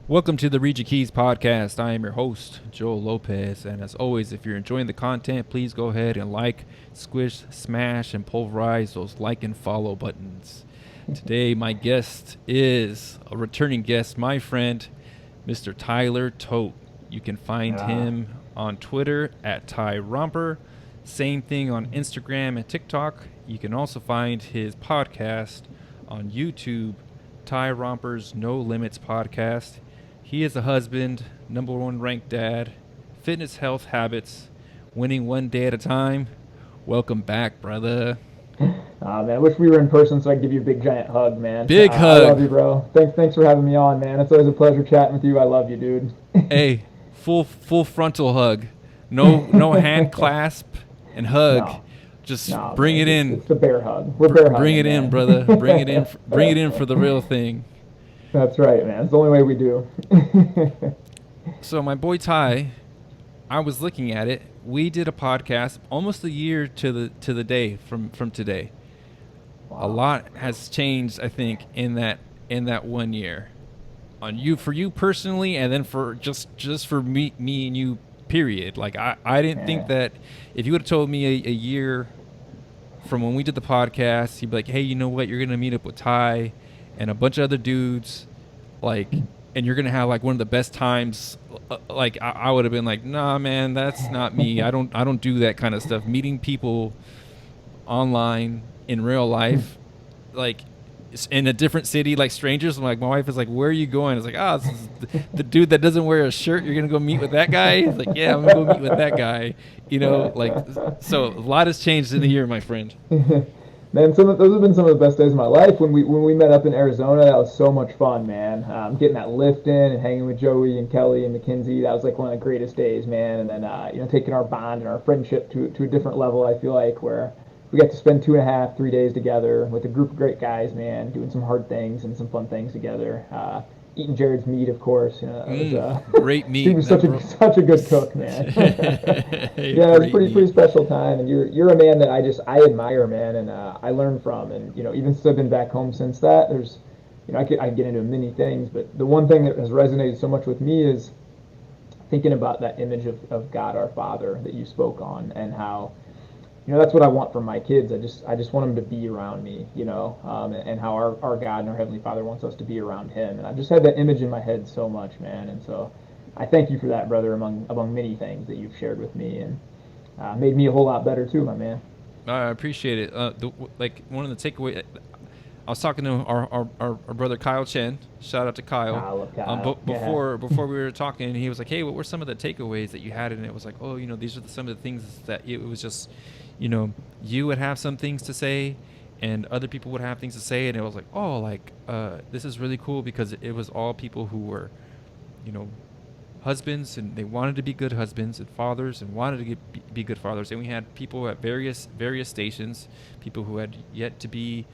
Welcome to the Read Your Keys podcast. I am your host, Joel Lopez. And as always, if you're enjoying the content, please go ahead and like, squish, smash, and pulverize those like and follow buttons. Today, my guest is a returning guest, my friend, Mr. Tyler Todt. You can find him on Twitter at Ty Romper. Same thing on Instagram and TikTok. You can also find his podcast on YouTube, Ty Romper's No Limits podcast. He is a husband, number one ranked dad, fitness health habits, winning one day at a time. Welcome back, brother. Man, I wish we were in person so I could give you a big giant hug, man. Big hug. I love you, bro. Thanks for having me on, man. It's always a pleasure chatting with you. I love you, dude. Hey, full frontal hug. No hand clasp and hug. No. Just bring it in. It's the bear hug. We're bear hugging. Bring it in, brother. Bring it in. Bring it in for the real thing. That's right, man. It's the only way we do. So my boy Ty, I was looking at it. We did a podcast almost a year to the day from today. Wow. A lot has changed, I think, in that 1 year. For you personally, and then for just for me and you, period. Like I didn't think that if you would have told me a year from when we did the podcast, you'd be like, hey, you know what? You're gonna meet up with Ty and a bunch of other dudes, like, and you're gonna have like one of the best times. Like I would have been like, nah, man, that's not me. I don't do that kind of stuff. Meeting people online in real life, like in a different city, like strangers. I'm like, my wife is like, where are you going? It's like, this is the dude that doesn't wear a shirt. You're gonna go meet with that guy? It's like, yeah, I'm gonna go meet with that guy. You know, like, so a lot has changed in a year, my friend. Man, those have been some of the best days of my life. When we met up in Arizona, that was so much fun, man. Getting that lift in and hanging with Joey and Kelly and McKinsey, that was like one of the greatest days, man. And then taking our bond and our friendship to a different level. I feel like where we got to spend 2.5, 3 days together with a group of great guys, man, doing some hard things and some fun things together. Eating Jared's meat, of course. Great meat. He was such a good cook, man. Yeah, it was pretty special time, and you're a man that I admire, man, and I learn from, and even since I've been back home since that, there's I can get into many things, but the one thing that has resonated so much with me is thinking about that image of God our Father that you spoke on, and how that's what I want for my kids. I just want them to be around me, and how our God and our Heavenly Father wants us to be around Him. And I've just had that image in my head so much, man. And so I thank you for that, brother, among many things that you've shared with me, and made me a whole lot better too, my man. I appreciate it. One of the takeaways, I was talking to our brother Kyle Chen. Shout out to Kyle. I love Kyle. Before we were talking, he was like, hey, what were some of the takeaways that you had? And it was like, oh, these are some of the things that it was just, you would have some things to say and other people would have things to say. And it was like, oh, like, this is really cool because it was all people who were, husbands, and they wanted to be good husbands, and fathers, and wanted to be good fathers. And we had people at various stations, people who had yet to be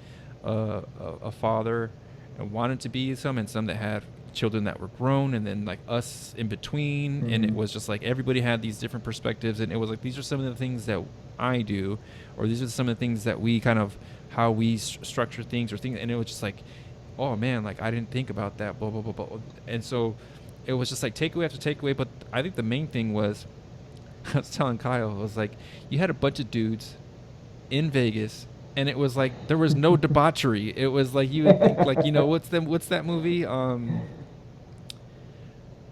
a father and wanted to be some, and some that had children that were grown, and then like us in between. Mm-hmm. And it was just like everybody had these different perspectives, and it was like, these are some of the things that I do, or these are some of the things that we kind of how we structure things or things. And it was just like, oh man, like I didn't think about that, blah blah blah blah. And so it was just like takeaway after takeaway. But I think the main thing was, I was telling Kyle, it was like, you had a bunch of dudes in Vegas, and it was like there was no debauchery. It was like, you would think, like, what's that movie?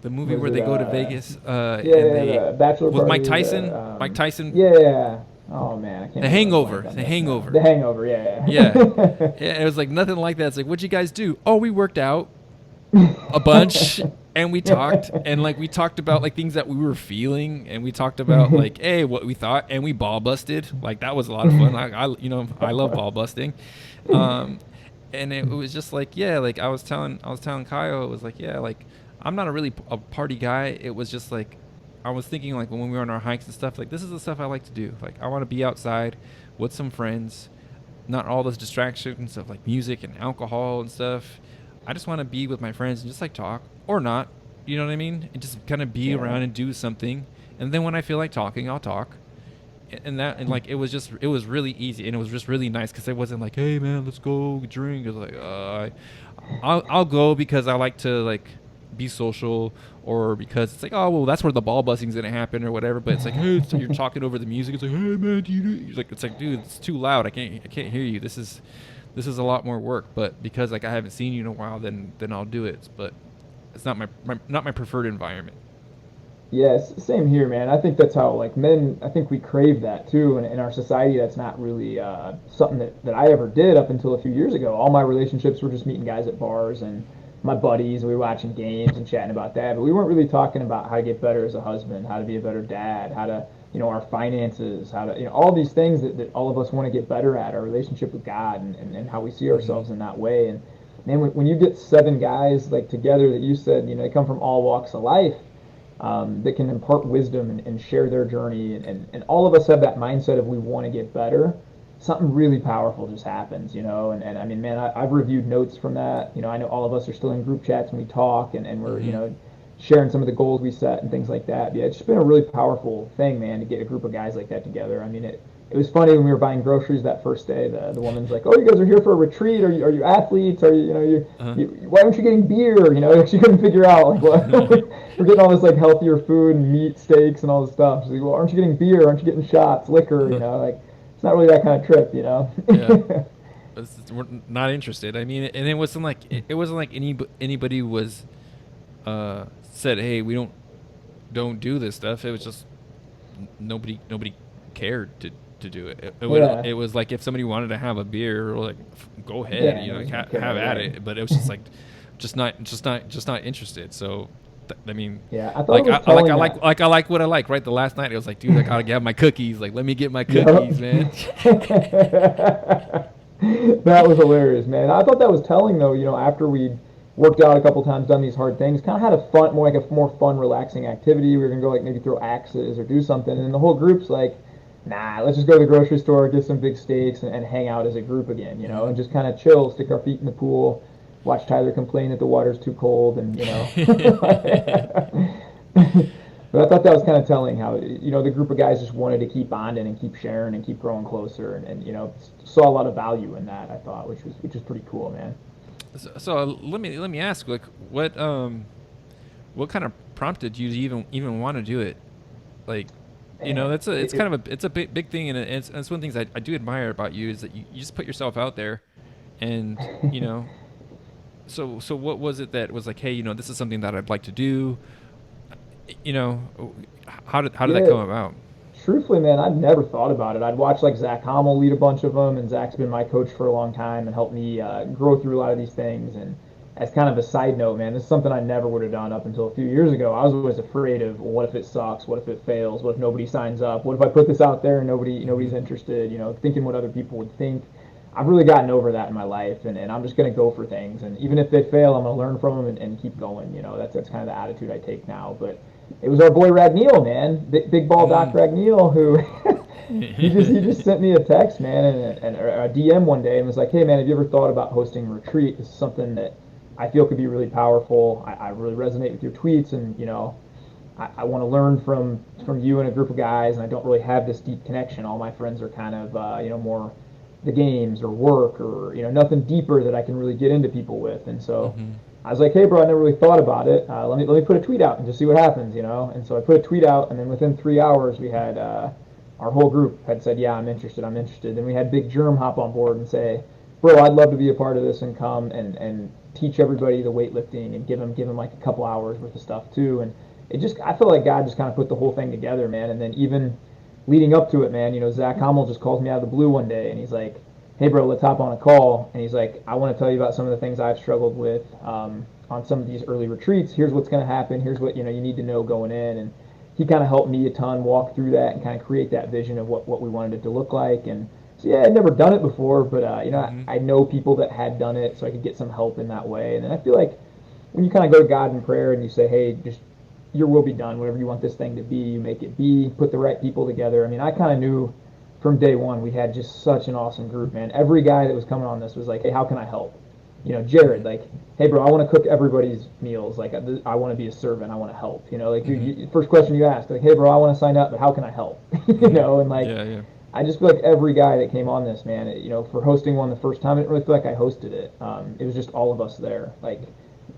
The movie where they go to Vegas, and they Bachelor with Party, Mike Tyson. Mike Tyson. Yeah. Oh man, I can't. The Hangover. The Hangover. The Hangover. Yeah. Yeah. It was like nothing like that. It's like, what'd you guys do? Oh, we worked out a bunch, and we talked, and like we talked about like things that we were feeling, and we talked about like, hey, what we thought, and we ball busted. Like that was a lot of fun. I love ball busting. And it was just like, yeah, like I was telling Kyle, it was like, yeah, like I'm not a party guy. It was just like, I was thinking like when we were on our hikes and stuff, like this is the stuff I like to do. Like I want to be outside with some friends, not all those distractions of like music and alcohol and stuff. I just want to be with my friends and just like talk or not, you know what I mean? And just kind of be around and do something. And then when I feel like talking, I'll talk. And like it was really easy, and it was just really nice because it wasn't like, hey man, let's go drink. It was like, I'll go because I like to like be social, or because it's like, oh well, that's where the ball busting's gonna happen or whatever. But it's like, hey, so you're talking over the music. It's like, hey man, do you like? It's like, dude, it's too loud. I can't hear you. This is a lot more work. But because like I haven't seen you in a while, then I'll do it. But it's not my preferred environment. Yes, same here, man. I think that's how like men. I think we crave that too, and in our society, that's not really something that I ever did up until a few years ago. All my relationships were just meeting guys at bars and my buddies. We were watching games and chatting about that, but we weren't really talking about how to get better as a husband, how to be a better dad, how to our finances, how to all these things that all of us want to get better at, our relationship with God, and how we see Mm-hmm. ourselves in that way. And man, when you get seven guys like together that you said they come from all walks of life that can impart wisdom and share their journey. And all of us have that mindset of we want to get better. Something really powerful just happens, And I mean, man, I've reviewed notes from that. I know all of us are still in group chats and we talk and we're, Mm-hmm. sharing some of the goals we set and things like that. But yeah, it's just been a really powerful thing, man, to get a group of guys like that together. I mean, it was funny when we were buying groceries that first day. The woman's like, "Oh, you guys are here for a retreat? Are you athletes? Are Uh-huh. why aren't you getting beer?" She couldn't figure out like what we're getting all this like healthier food and meat, steaks, and all this stuff. She's like, "Well, aren't you getting beer? Aren't you getting shots, liquor? Like it's not really that kind of trip. Yeah. We're not interested. I mean, and it wasn't like anybody was said, hey, we don't do this stuff. It was just nobody cared to do it. It Yeah, was like if somebody wanted to have a beer, or like go ahead, yeah, nobody's gonna have care, at right? it. But it was just like just not interested. So I mean, Yeah, I thought it like was telling that. I like what I like. Right, the last night it was like, dude, I gotta have my cookies. Like, let me get my Yep. cookies, man. That was hilarious, man. I thought that was telling though, after we'd worked out a couple times, done these hard things, kind of had a fun, more like a more fun, relaxing activity. We were gonna go like maybe throw axes or do something, and the whole group's like, nah, let's just go to the grocery store, get some big steaks, and hang out as a group again, Hmm. and just kind of chill, stick our feet in the pool, watch Tyler complain that the water's too cold, and But I thought that was kind of telling how the group of guys just wanted to keep bonding and keep sharing and keep growing closer, and saw a lot of value in that. I thought, which was pretty cool, man. So let me ask, like, what kind of prompted you to even want to do it? Like, Man, that's it's kind of it's a big thing, and it's one of the things I do admire about you is that you just put yourself out there, and so what was it that was like, hey, this is something that I'd like to do, you know, how did that yeah, come about? truthfully, man, I'd never thought about it. I'd watched like Zach Hommel lead a bunch of them, and Zach's been my coach for a long time and helped me grow through a lot of these things. And as kind of a side note, man, this is something I never would have done up until a few years ago. I was always afraid of, well, what if it sucks? What if it fails? What if nobody signs up? What if I put this out there and Mm-hmm. nobody's interested? Thinking what other people would think. I've really gotten over that in my life, and I'm just going to go for things. And even if they fail, I'm going to learn from them and keep going. That's kind of the attitude I take now. But it was our boy Ragneel, man, big ball Doc Mm. Ragneel, who he just sent me a text, man, and a DM one day and was like, "Hey, man, have you ever thought about hosting a retreat? This is something that I feel could be really powerful. I really resonate with your tweets, and I want to learn from you and a group of guys, and I don't really have this deep connection. All my friends are kind of more the games or work or nothing deeper that I can really get into people with. And so Mm-hmm. I was like, hey, bro, I never really thought about it. Let me put a tweet out and just see what happens. And so I put a tweet out, and then within 3 hours, we had our whole group had said, yeah, I'm interested, I'm interested. Then we had Big Germ hop on board and say, bro, I'd love to be a part of this and come and teach everybody the weightlifting and give them like a couple hours worth of stuff too. And I feel like God just kind of put the whole thing together, man. And then even leading up to it, man, Zach Hommel just calls me out of the blue one day, and he's like, hey, bro, let's hop on a call. And he's like, I want to tell you about some of the things I've struggled with on some of these early retreats. Here's what's going to happen. Here's what you need to know going in. And he kind of helped me a ton walk through that and kind of create that vision of what we wanted it to look like. And so yeah, I'd never done it before, but Mm-hmm. I know people that had done it, so I could get some help in that way. And then I feel like when you kind of go to God in prayer and you say, hey, just your will be done, whatever you want this thing to be, you make it be, put the right people together. I mean, I kind of knew from day one we had just such an awesome group, man. Every guy that was coming on this was like, hey, how can I help? Jared, Mm-hmm. like, hey, bro, I want to cook everybody's meals. Like, I want to be a servant. I want to help. Like, dude, Mm-hmm. first question you ask, like, hey, bro, I want to sign up, but how can I help? Mm-hmm. And like, Yeah, yeah. I just feel like every guy that came on this, man, for hosting one the first time, I didn't really feel like I hosted it. It was just all of us there, like,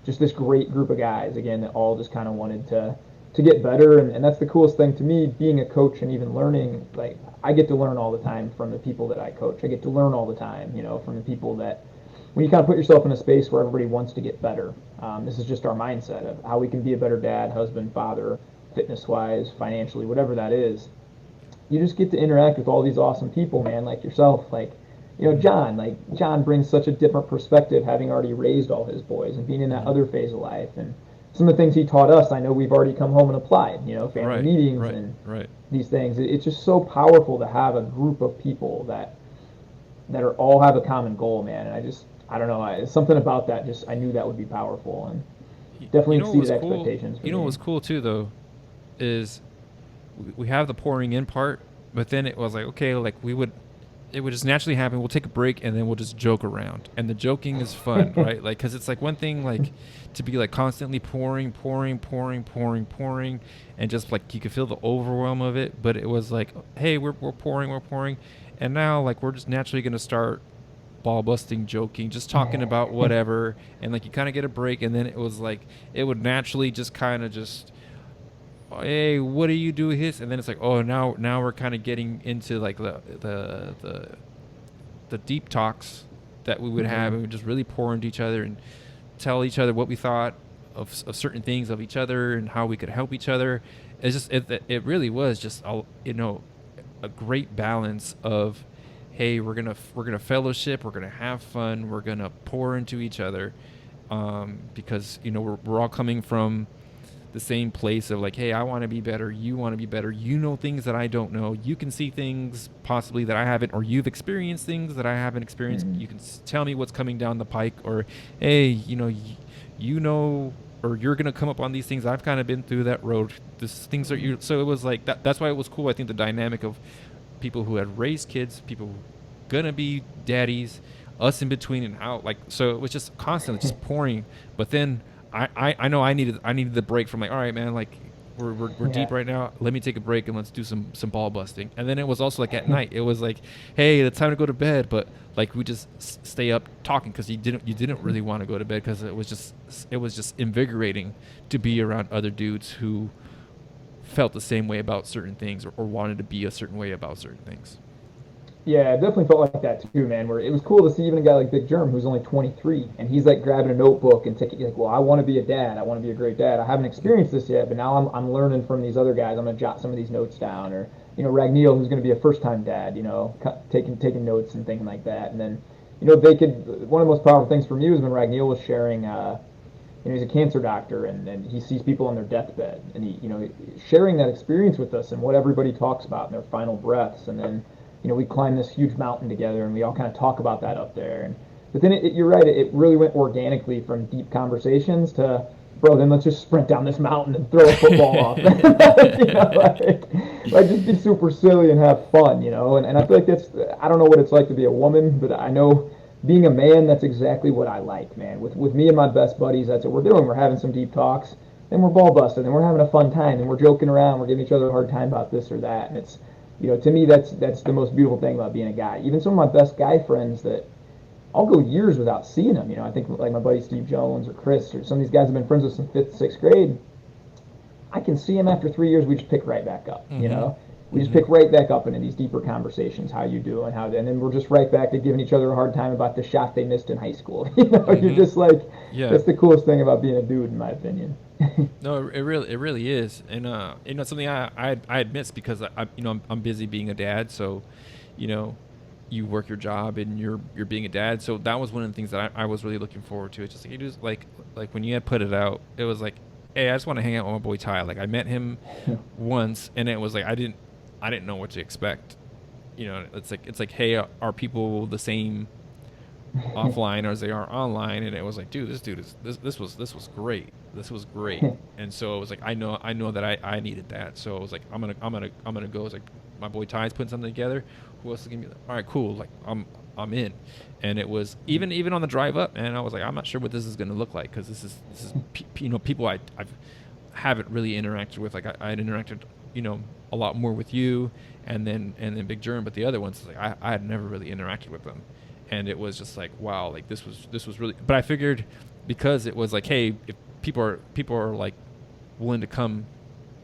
just this great group of guys again that all just kind of wanted to get better, and that's the coolest thing to me being a coach and even learning. Like I get to learn all the time from the people that I coach. I get to learn all the time, from the people that when you kind of put yourself in a space where everybody wants to get better. This is just our mindset of how we can be a better dad, husband, father, fitness wise, financially, whatever that is. You just get to interact with all these awesome people, man, like yourself. Like John brings such a different perspective, having already raised all his boys and being in that other phase of life. And some of the things he taught us, I know we've already come home and applied, family meetings and these things. It's just so powerful to have a group of people that are all have a common goal, man. And I don't know, something about that, I knew that would be powerful, and definitely exceeded expectations. What was cool too, though, is we have the pouring in part, but then it was like, okay, like it would just naturally happen. We'll take a break and then we'll just joke around, and the joking is fun, right? Like, because it's like one thing like to be like constantly pouring, and just like you could feel the overwhelm of it. But it was like, hey, we're pouring, and now like we're just naturally gonna start ball busting, joking, just talking about whatever, and like you kind of get a break, and then it was like it would naturally just kind of just, hey, what do you do this? And then it's like, oh, now we're kind of getting into like the deep talks that we would have, and we just really pour into each other and tell each other what we thought of certain things of each other and how we could help each other. It's just it really was just a great balance of, hey, we're gonna fellowship, we're gonna have fun, we're gonna pour into each other, because we're all coming from the same place of like, hey, I want to be better, you want to be better, you know things that I don't know, you can see things possibly that I haven't, or you've experienced things that I haven't experienced. You can tell me what's coming down the pike, or hey, or you're gonna come up on these things. I've kind of been through that road. So it was like that. That's why it was cool. I think the dynamic of people who had raised kids, people who gonna be daddies, us in between, and how so it was just constantly just pouring. But then I know I needed the break from like, all right, man, like we're deep right now. Let me take a break and let's do some ball busting. And then it was also like at night, it was like, hey, it's time to go to bed, but like we just stay up talking because you didn't really want to go to bed because it was just invigorating to be around other dudes who felt the same way about certain things, or wanted to be a certain way about certain things. Yeah, it definitely felt like that too, man. Where it was cool to see even a guy like Big Germ, who's only 23, and he's like grabbing a notebook and taking like, well, I want to be a dad. I want to be a great dad. I haven't experienced this yet, but now I'm learning from these other guys. I'm gonna jot some of these notes down. Or Ragneel, who's gonna be a first-time dad. Taking notes and things like that. And then they could. One of the most powerful things for me was when Ragneel was sharing. He's a cancer doctor, and he sees people on their deathbed, and he sharing that experience with us and what everybody talks about in their final breaths, and then. We climbed this huge mountain together, and we all kind of talk about that up there. But then you're right, it really went organically from deep conversations to, bro, then let's just sprint down this mountain and throw a football off. Like just be super silly and have fun, And I feel like I don't know what it's like to be a woman, but I know being a man, that's exactly what I like, man. With me and my best buddies, that's what we're doing. We're having some deep talks, then we're ball busting, and we're having a fun time, and we're joking around, we're giving each other a hard time about this or that, and it's, to me, that's the most beautiful thing about being a guy. Even some of my best guy friends that I'll go years without seeing them. I think like my buddy Steve Jones or Chris or some of these guys I've been friends with since 5th, 6th grade. I can see them after 3 years. We just pick right back up. We just pick right back up into these deeper conversations. How you do and and then we're just right back to giving each other a hard time about the shot they missed in high school. You're just like, that's the coolest thing about being a dude, in my opinion. No, it really is, and something I had missed because I'm busy being a dad, so you work your job and you're being a dad, so that was one of the things that I was really looking forward to. It's just like when you had put it out, it was like, hey, I just want to hang out with my boy Ty. Like I met him once, and it was like I didn't know what to expect. It's like, hey, are people the same offline as they are online? And it was like, dude, this was great. This was great. And so it was like, I know that I needed that. So it was like, I'm gonna go. It's like my boy Ty's putting something together. Who else is gonna be like, all right, cool. Like I'm in. And it was even on the drive up, and I was like, I'm not sure what this is gonna look like, because this is people I haven't really interacted with. Like I had interacted a lot more with you and then Big Germ, but the other ones, like I had never really interacted with them. And it was just like, wow, like this was really, but I figured because it was like, hey, if people are like willing to come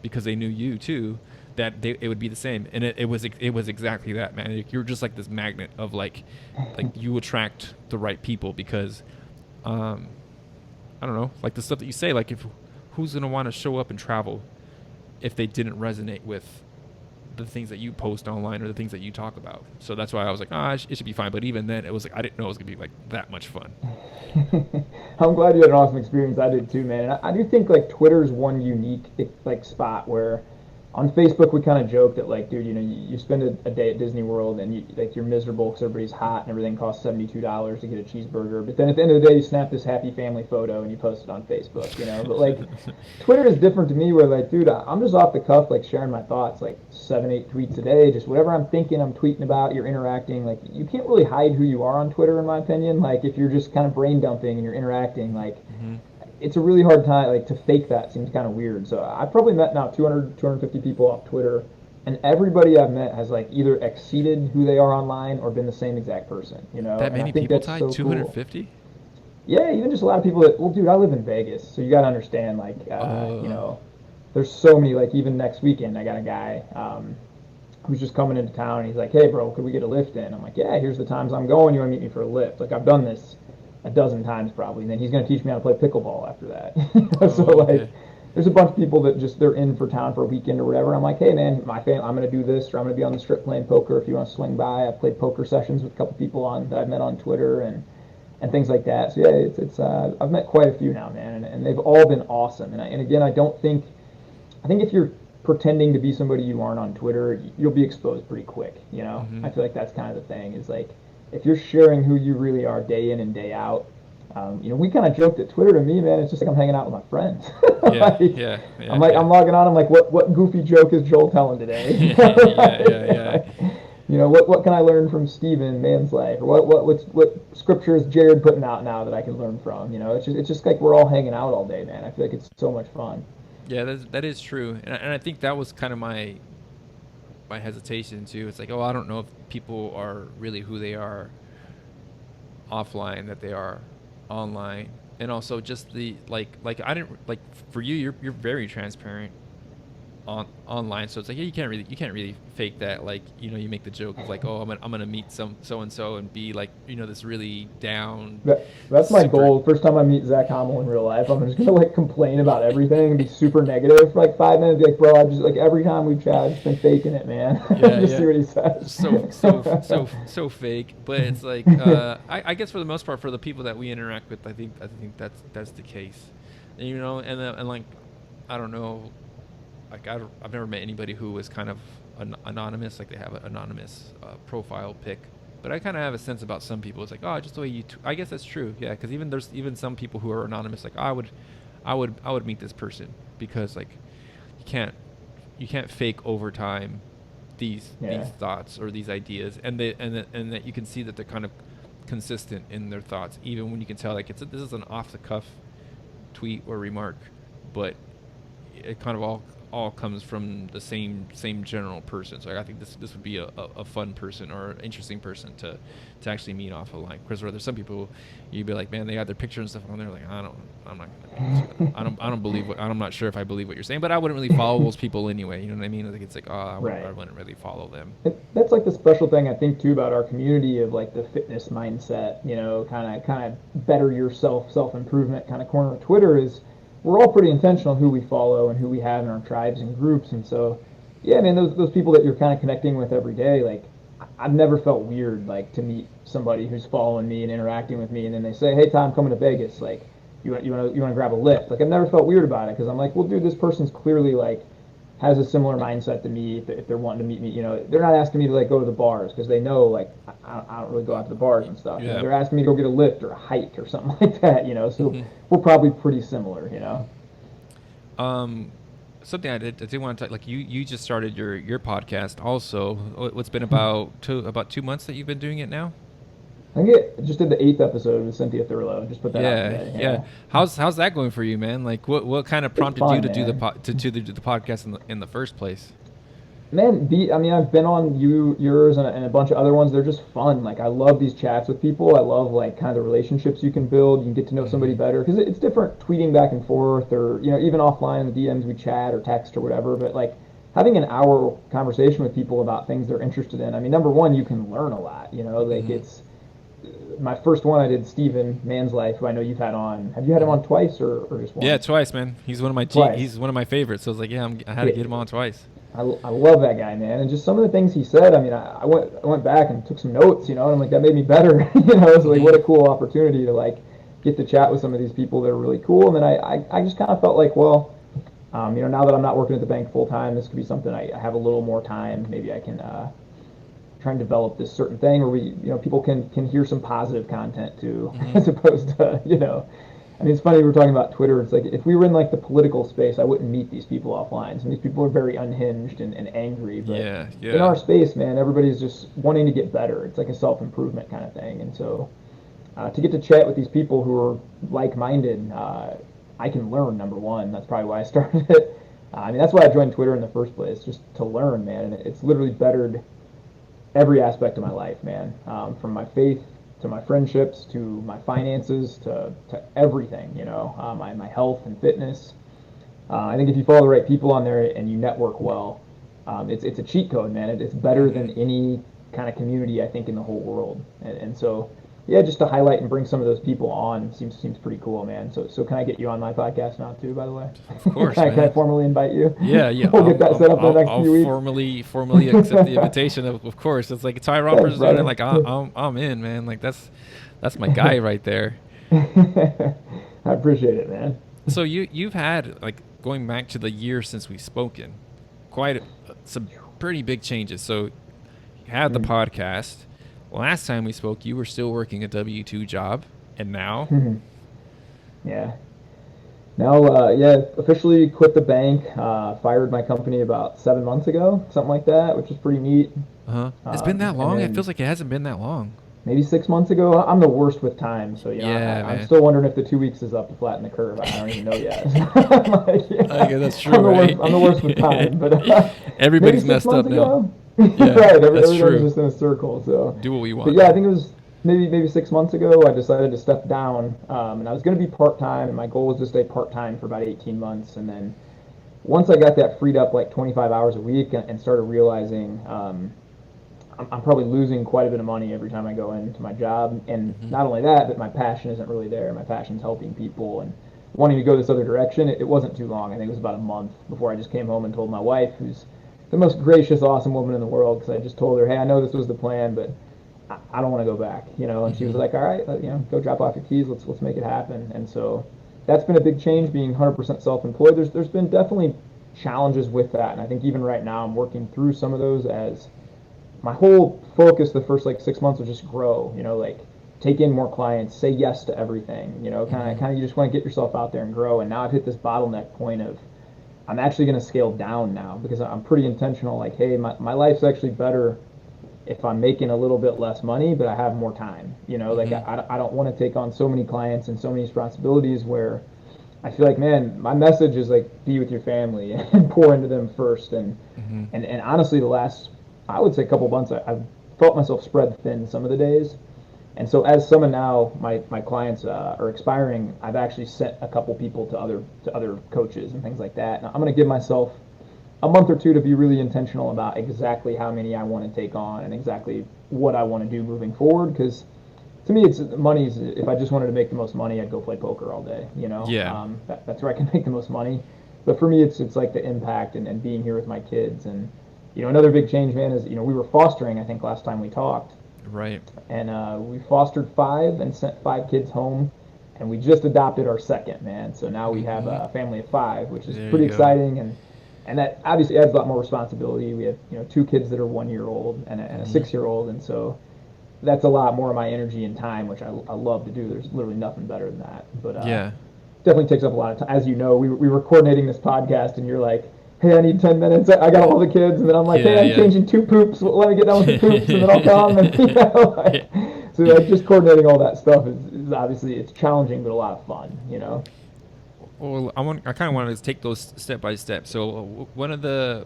because they knew you too, it would be the same. And it was exactly that, man. You're just like this magnet of like you attract the right people because I don't know, like the stuff that you say, like if who's gonna want to show up and travel if they didn't resonate with the things that you post online or the things that you talk about. So that's why I was like, it should be fine. But even then, it was like I didn't know it was gonna be like that much fun. I'm glad you had an awesome experience. I did too, man. And I do think like Twitter's one unique like spot where on Facebook we kind of joke that like, dude, you spend a day at Disney World and you're miserable because everybody's hot and everything costs $72 to get a cheeseburger. But then at the end of the day, you snap this happy family photo and you post it on Facebook, But like, Twitter is different to me where like, dude, I'm just off the cuff like sharing my thoughts like 7-8 tweets a day, just whatever I'm thinking, I'm tweeting about. You're interacting. Like you can't really hide who you are on Twitter, in my opinion. Like if you're just kind of brain dumping and you're interacting, like. Mm-hmm. It's a really hard time, like, to fake that seems kind of weird. So I've probably met now 250 people off Twitter, and everybody I've met has, like, either exceeded who they are online or been the same exact person, That many people, Ty? So 250? Cool. Yeah, even just a lot of people that, well, dude, I live in Vegas, so you got to understand, like, there's so many, like, even next weekend, I got a guy who's just coming into town, and he's like, hey, bro, could we get a lift in? I'm like, yeah, here's the times I'm going. You want to meet me for a lift? Like, I've done this a dozen times probably, and then he's going to teach me how to play pickleball after that. So like, there's a bunch of people that just they're in for town for a weekend or whatever. I'm like, hey man, I'm going to do this, or I'm going to be on the strip playing poker. If you want to swing by, I've played poker sessions with a couple people that I've met on Twitter and things like that. So yeah, it's I've met quite a few now, man, and they've all been awesome. And again, I think if you're pretending to be somebody you aren't on Twitter, you'll be exposed pretty quick. Mm-hmm. I feel like that's kind of the thing. Is like, if you're sharing who you really are day in and day out, we kind of joked that Twitter to me, man, it's just like I'm hanging out with my friends. Yeah, I'm logging on. I'm like, what goofy joke is Joel telling today? Yeah. What can I learn from Steven, man's life, or what scripture is Jared putting out now that I can learn from? It's just like we're all hanging out all day, man. I feel like it's so much fun. Yeah, that is true, and I think that was kind of my hesitation too. It's like, I don't know if people are really who they are offline that they are online, and also just the like I didn't like for you. You're very transparent online, so it's like, yeah, you can't really fake that. Like, you make the joke of like, oh, I'm gonna meet so and so and be like, this really down. That's my goal. First time I meet Zach Hommel in real life, I'm just gonna like complain about everything and be super negative for like 5 minutes. Be like, bro, I just like every time we've chatted, I've just been faking it, man. See what he says. So fake, but it's like I guess for the most part, for the people that we interact with, I think that's the case, and like, I don't know. Like I've never met anybody who was kind of anonymous, like they have an anonymous profile pic. But I kind of have a sense about some people. It's like, just the way you. I guess that's true, yeah. Because there's some people who are anonymous. Like I would meet this person because like you can't fake over time these thoughts or these ideas, and that you can see that they're kind of consistent in their thoughts, even when you can tell like this is an off the cuff tweet or remark, but it kind of all comes from the same general person. So I think this would be a fun person or an interesting person to actually meet off of line. Because there's some people you'd be like, man, they got their picture and stuff on there. Like, I'm not sure if I believe what you're saying, but I wouldn't really follow those people anyway. You know what I mean? Like, it's like, I wouldn't really follow them. That's like the special thing I think too about our community of like the fitness mindset. Kind of better yourself, self-improvement kind of corner of Twitter is. We're all pretty intentional who we follow and who we have in our tribes and groups, and so, yeah, man, those people that you're kind of connecting with every day, like, I've never felt weird, like, to meet somebody who's following me and interacting with me, and then they say, hey, Tom, I'm coming to Vegas, like, you want to grab a lift? Like, I've never felt weird about it, because I'm like, well, dude, this person's clearly, like, has a similar mindset to me. If they're wanting to meet me, they're not asking me to like go to the bars because they know like I don't really go out to the bars and stuff. Yeah. They're asking me to go get a lift or a hike or something like that. So we're probably pretty similar. Something I did want to talk, like you just started your podcast also. It's been about 2 months that you've been doing it now. I think I just did the 8th episode with Cynthia Thurlow. Just put that out today. Yeah. How's that going for you, man? Like, what kind of prompted you to do the podcast in the first place? Man, I mean, I've been on yours and a bunch of other ones. They're just fun. Like, I love these chats with people. I love like kind of the relationships you can build. You can get to know somebody Mm-hmm. better because it's different tweeting back and forth, or even offline in the DMs we chat or text or whatever. But like having an hour conversation with people about things they're interested in. I mean, number one, you can learn a lot. Like Mm-hmm. it's my first one. I did Steven Man's Life, who I know you've had on. Have you had him Mm-hmm. on twice or just Yeah, once? twice, man. He's one of my Twice. he's one of my favorites. So I was like, yeah, I had to Yeah, get him on twice. I love that guy, man, and just some of the things he said. I mean, I went back and took some notes, and I'm like, that made me better. It's like Mm-hmm. what a cool opportunity to like get to chat with some of these people that are really cool. And then I just kind of felt like, well, now that I'm not working at the bank full time, this could be something I have a little more time. Maybe I can try and develop this certain thing where people can hear some positive content too, Mm-hmm. as opposed to I mean, it's funny we were talking about Twitter. It's like if we were in like the political space, I wouldn't meet these people offline. Some of these people are very unhinged and angry, but Yeah, in yeah. our space, man, everybody's just wanting to get better. It's like a self improvement kind of thing, and so to get to chat with these people who are like minded, I can learn. Number one, that's probably why I started it. I mean, that's why I joined Twitter in the first place, just to learn, man. And it's literally bettered every aspect of my life, man. From my faith to my friendships to my finances to everything, my health and fitness. I think if you follow the right people on there and you network well, it's a cheat code, man. It's better Mm-hmm. than any kind of community I think in the whole world. And so, yeah, just to highlight and bring some of those people on seems pretty cool, man. So can I get you on my podcast now too? By the way, Of course, can I man. formally invite you? Yeah, yeah. We'll get that set up in the next I'll few weeks. formally accept the invitation. Of course, it's like Ty Thanks, Rompers doing it. brother. Like I'm in, man. Like that's my guy right there. I appreciate it, man. So you've had like going back to the year since we've spoken, quite some pretty big changes. So you had the podcast. Last time we spoke, you were still working a W-2 job, and now, Yeah. Now, yeah, officially quit the bank. Fired my company about 7 months ago, something like that, which is pretty neat. it's been that And long. It then feels like it hasn't been that long. maybe 6 months ago, I'm the worst with time. So Yeah, I'm man. still wondering if the 2 weeks is up to flatten the curve. I don't even know yet. I'm like, I yeah, guess that's true, I'm the worst with right? time. But maybe Everybody's six messed up months now. ago, Yeah, right? that's Everything's true. just in a circle. So, Do what we but want yeah, I now. think it was maybe 6 months ago. I decided to step down, and I was going to be part time, and my goal was to stay part time for about 18 months, and then once I got that freed up like 25 hours a week and started realizing I'm probably losing quite a bit of money every time I go into my job. And Hmm. not only that, but my passion isn't really there. My passion's helping people and wanting to go this other direction. It wasn't too long. I think it was about a month before I just came home and told my wife, who's the most gracious, awesome woman in the world, because I just told her, hey, I know this was the plan, but I don't want to go back, And she was Hmm. like, all right, go drop off your keys. Let's make it happen. And so that's been a big change, being 100% self-employed. There's been definitely challenges with that, and I think even right now I'm working through some of those as my whole focus the first like 6 months was just grow, like take in more clients, say yes to everything, Hmm. kind of you just want to get yourself out there and grow. And now I've hit this bottleneck point of I'm actually going to scale down now because I'm pretty intentional. Like, hey, my life's actually better if I'm making a little bit less money, but I have more time. Like Hmm. I don't want to take on so many clients and so many responsibilities where I feel like, man, my message is like be with your family and pour into them first. And Hmm. and honestly, the last I would say couple months, I've felt myself spread thin some of the days. And so as some of now my clients are expiring, I've actually sent a couple people to other coaches and things like that. And I'm going to give myself a month or two to be really intentional about exactly how many I want to take on and exactly what I want to do moving forward. Because to me, it's money's. If I just wanted to make the most money, I'd go play poker all day. Yeah. That's where I can make the most money. But for me, it's like the impact and being here with my kids. And another big change, man, is we were fostering. I think last time we talked, Right. and we fostered five and sent five kids home, and we just adopted our second, man. So now we have Hmm. a family of five, which is There pretty you go. exciting, and that obviously adds a lot more responsibility. We have two kids that are 1 year old and a Hmm. 6 year old, and so that's a lot more of my energy and time, which I love to do. There's literally nothing better than that. But Yeah. definitely takes up a lot of time. As you know, we were coordinating this podcast, and you're like, hey, I need 10 minutes. I got all the kids. And then I'm like, hey, Yeah. I'm Yeah. changing two poops. Let me get done with the poops, and then I'll come. And, Yeah. so like just coordinating all that stuff is obviously it's challenging, but a lot of fun. Well, I kind of wanted to take those step by step. So one of the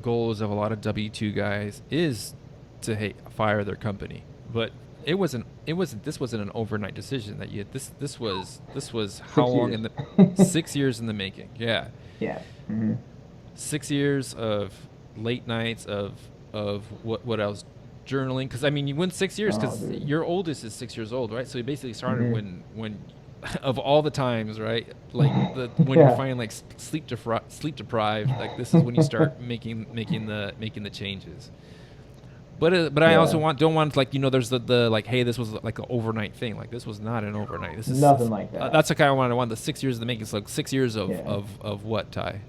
goals of a lot of W-2 guys is to fire their company, but this wasn't an overnight decision that you this was how 6 long years. in the 6 years in the making. Yeah. Yeah. Mm-hmm. 6 years of late nights of what else, journaling, because I mean you went 6 years Oh, because dude. your oldest is 6 years old, right? So you basically started Mm-hmm. when of all the times, right? Like when you're Yeah. finally like sleep deprived, like this is when you start making the changes. But I also Yeah. don't want, like, there's the like, hey, this was like an overnight thing. Like this was not an overnight. This Nothing is like that. that's the kind of one I want. The 6 years of the making. It's like 6 years Yeah. of what, Ty?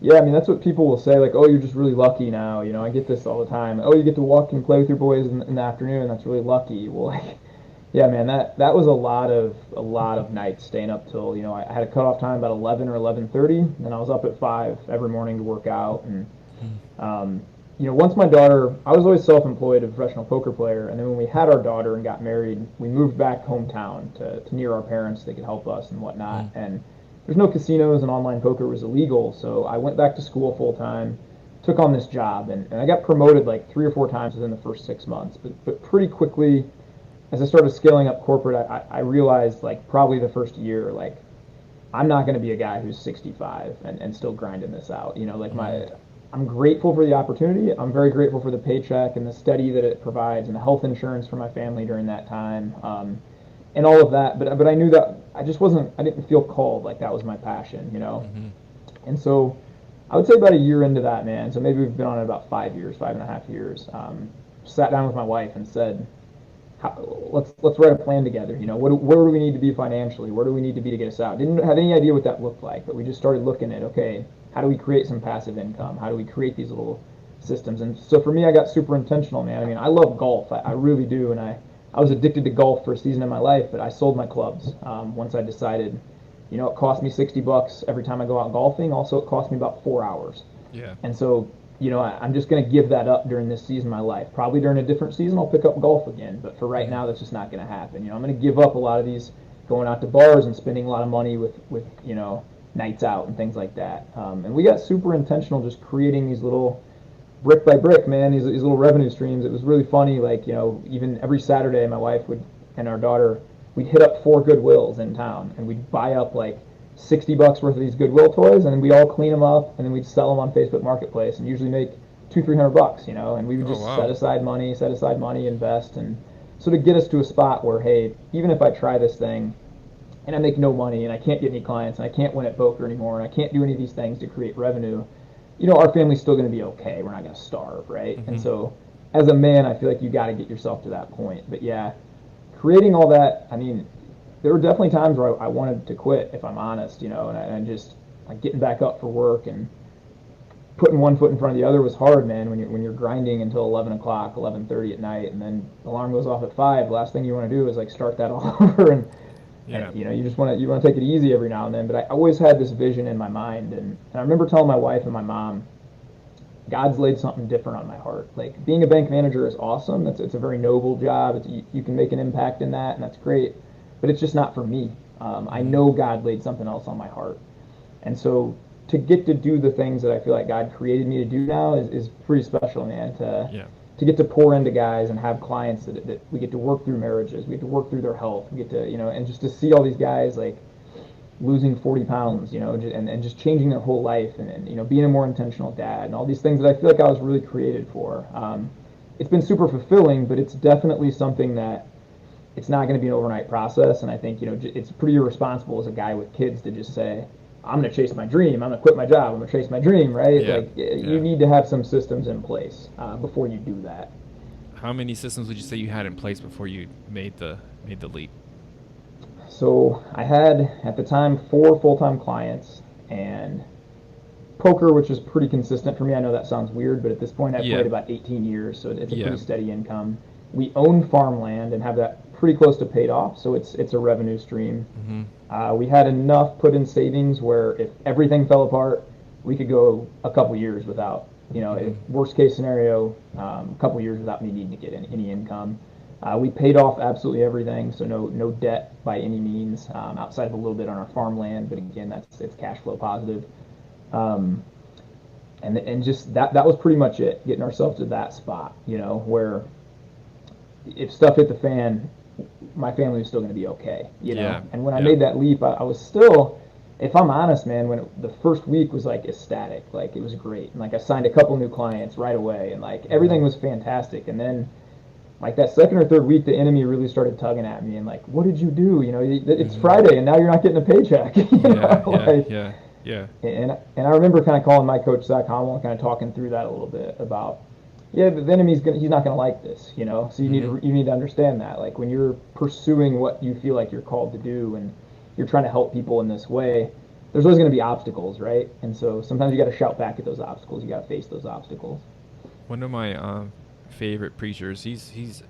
Yeah, I mean that's what people will say, like, "Oh, you're just really lucky now." I get this all the time. "Oh, you get to walk and play with your boys in the afternoon. That's really lucky." Well, like, yeah, man, that was a lot of nights staying up till I had a cutoff time about 11 or 11:30, and I was up at 5 every morning to work out. And um, once my daughter, I was always self-employed, a professional poker player, and then when we had our daughter and got married, we moved back hometown to near our parents. So they could help us and whatnot, and there's no casinos and online poker was illegal. So I went back to school full time, took on this job, and I got promoted like 3 or 4 times within the first 6 months. But pretty quickly, as I started scaling up corporate, I realized, like, probably the first year, like, I'm not going to be a guy who's 65 and still grinding this out. Like, I'm grateful for the opportunity. I'm very grateful for the paycheck and the steady that it provides and the health insurance for my family during that time, and all of that. But I knew that I didn't feel called like that was my passion. Mm-hmm. And so I would say about a year into that, man. So maybe we've been on it about 5 years, 5.5 years. Sat down with my wife and said, let's write a plan together. Where do we need to be financially? Where do we need to be to get us out? Didn't have any idea what that looked like, but we just started looking at, okay, how do we create some passive income? How do we create these little systems? And so for me, I got super intentional, man. I mean, I love golf. I really do, and I was addicted to golf for a season in my life, but I sold my clubs once I decided. It cost me $60 every time I go out golfing. Also, it cost me about 4 hours. Yeah. And so, I'm just going to give that up during this season of my life. Probably during a different season, I'll pick up golf again. But for right Mm-hmm. now, that's just not going to happen. I'm going to give up a lot of these going out to bars and spending a lot of money with nights out and things like that. And we got super intentional just creating these little brick by brick, man, these little revenue streams. It was really funny. Like, even every Saturday, my wife would and our daughter, we'd hit up 4 Goodwills in town, and we'd buy up like $60 worth of these Goodwill toys, and then we'd all clean them up, and then we'd sell them on Facebook Marketplace, and usually make 200-300 bucks, and we would Oh, just wow. set aside money, invest, and sort of get us to a spot where, hey, even if I try this thing and I make no money and I can't get any clients and I can't win at poker anymore and I can't do any of these things to create revenue, our family's still going to be okay. We're not going to starve, right? And Mm-hmm. so, as a man, I feel like you got to get yourself to that point. But yeah, creating all that, I mean, there were definitely times where I wanted to quit, if I'm honest, and I just like getting back up for work and putting one foot in front of the other was hard, man. When you're grinding until 11 o'clock, 11:30 at night, and then the alarm goes off at 5. The last thing you want to do is like start that all over, and Yeah. you want to take it easy every now and then. But I always had this vision in my mind, and I remember telling my wife and my mom, God's laid something different on my heart. Like, being a bank manager is awesome. It's a very noble job. You can make an impact in that, and that's great. But it's just not for me. I Mm-hmm. know God laid something else on my heart, and so to get to do the things that I feel like God created me to do now is pretty special, man. Yeah. To get to pour into guys and have clients that we get to work through marriages, we get to work through their health, we get to and just to see all these guys like losing 40 pounds, and just changing their whole life, and being a more intentional dad and all these things that I feel like I was really created for. It's been super fulfilling, but it's definitely something that it's not going to be an overnight process. And I think, it's pretty irresponsible as a guy with kids to just say, I'm going to chase my dream. I'm going to quit my job. I'm going to chase my dream, right? Yeah. Like, you Yeah. need to have some systems in place before you do that. How many systems would you say you had in place before you made the leap? So I had, at the time, 4 full-time clients and poker, which is pretty consistent for me. I know that sounds weird, but at this point, I've Yeah. played about 18 years, so it's a Yeah. pretty steady income. We own farmland and have that pretty close to paid off, so it's a revenue stream. Mm-hmm. We had enough put in savings where if everything fell apart, we could go a couple years without, if Mm-hmm. worst case scenario, a couple years without me needing to get any income. We paid off absolutely everything, so no debt by any means, outside of a little bit on our farmland, but again, it's cash flow positive. Um, and just that was pretty much it, getting ourselves to that spot, where if stuff hit the fan, my family was still going to be okay. Yeah. And when I Yeah. made that leap, I was still, if I'm honest, man, the first week was like ecstatic, like it was great, and like I signed a couple new clients right away, and like Mm-hmm. everything was fantastic, and then like that second or third week, the enemy really started tugging at me and like, what did you do? It's Mm-hmm. Friday and now you're not getting a paycheck. Yeah. Yeah. Like, Yeah. Yeah. and I remember kind of calling my coach Zach Hommel and kind of talking through that a little bit about, yeah, the he's not going to like this. So Mm-hmm. you need to understand that, like when you're pursuing what you feel like you're called to do and you're trying to help people in this way, there's always going to be obstacles, right? And so sometimes you got to shout back at those obstacles. You got to face those obstacles. One of my favorite preachers, he's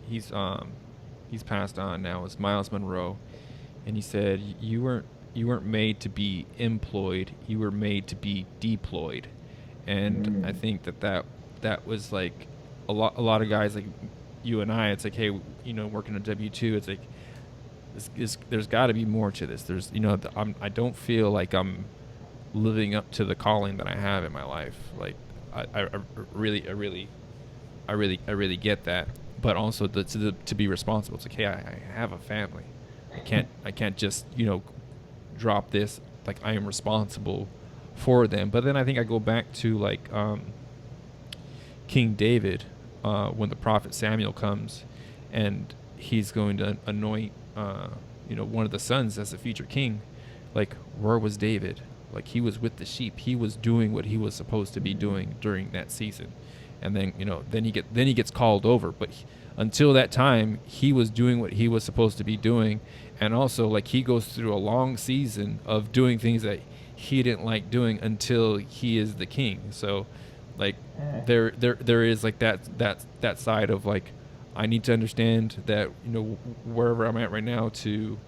passed on now, is Miles Monroe, and he said you weren't made to be employed, you were made to be deployed. And I Mm. think that was like a lot of guys like you and I. It's like, hey, working a W-2, it's like there's got to be more to this. I don't feel like I'm living up to the calling that I have in my life. Like I really get that, but also to be responsible. It's like, hey, I have a family. I can't just drop this. Like, I am responsible for them. But then I think I go back to like King David, when the prophet Samuel comes, and he's going to anoint one of the sons as a future king. Like, where was David? Like, he was with the sheep. He was doing what he was supposed to be doing during that season. And then he gets called over. But until that time, he was doing what he was supposed to be doing. And also, like, he goes through a long season of doing things that he didn't like doing until he is the king. So, like, Eh. there is like that side of like, I need to understand that wherever I'm at right now, to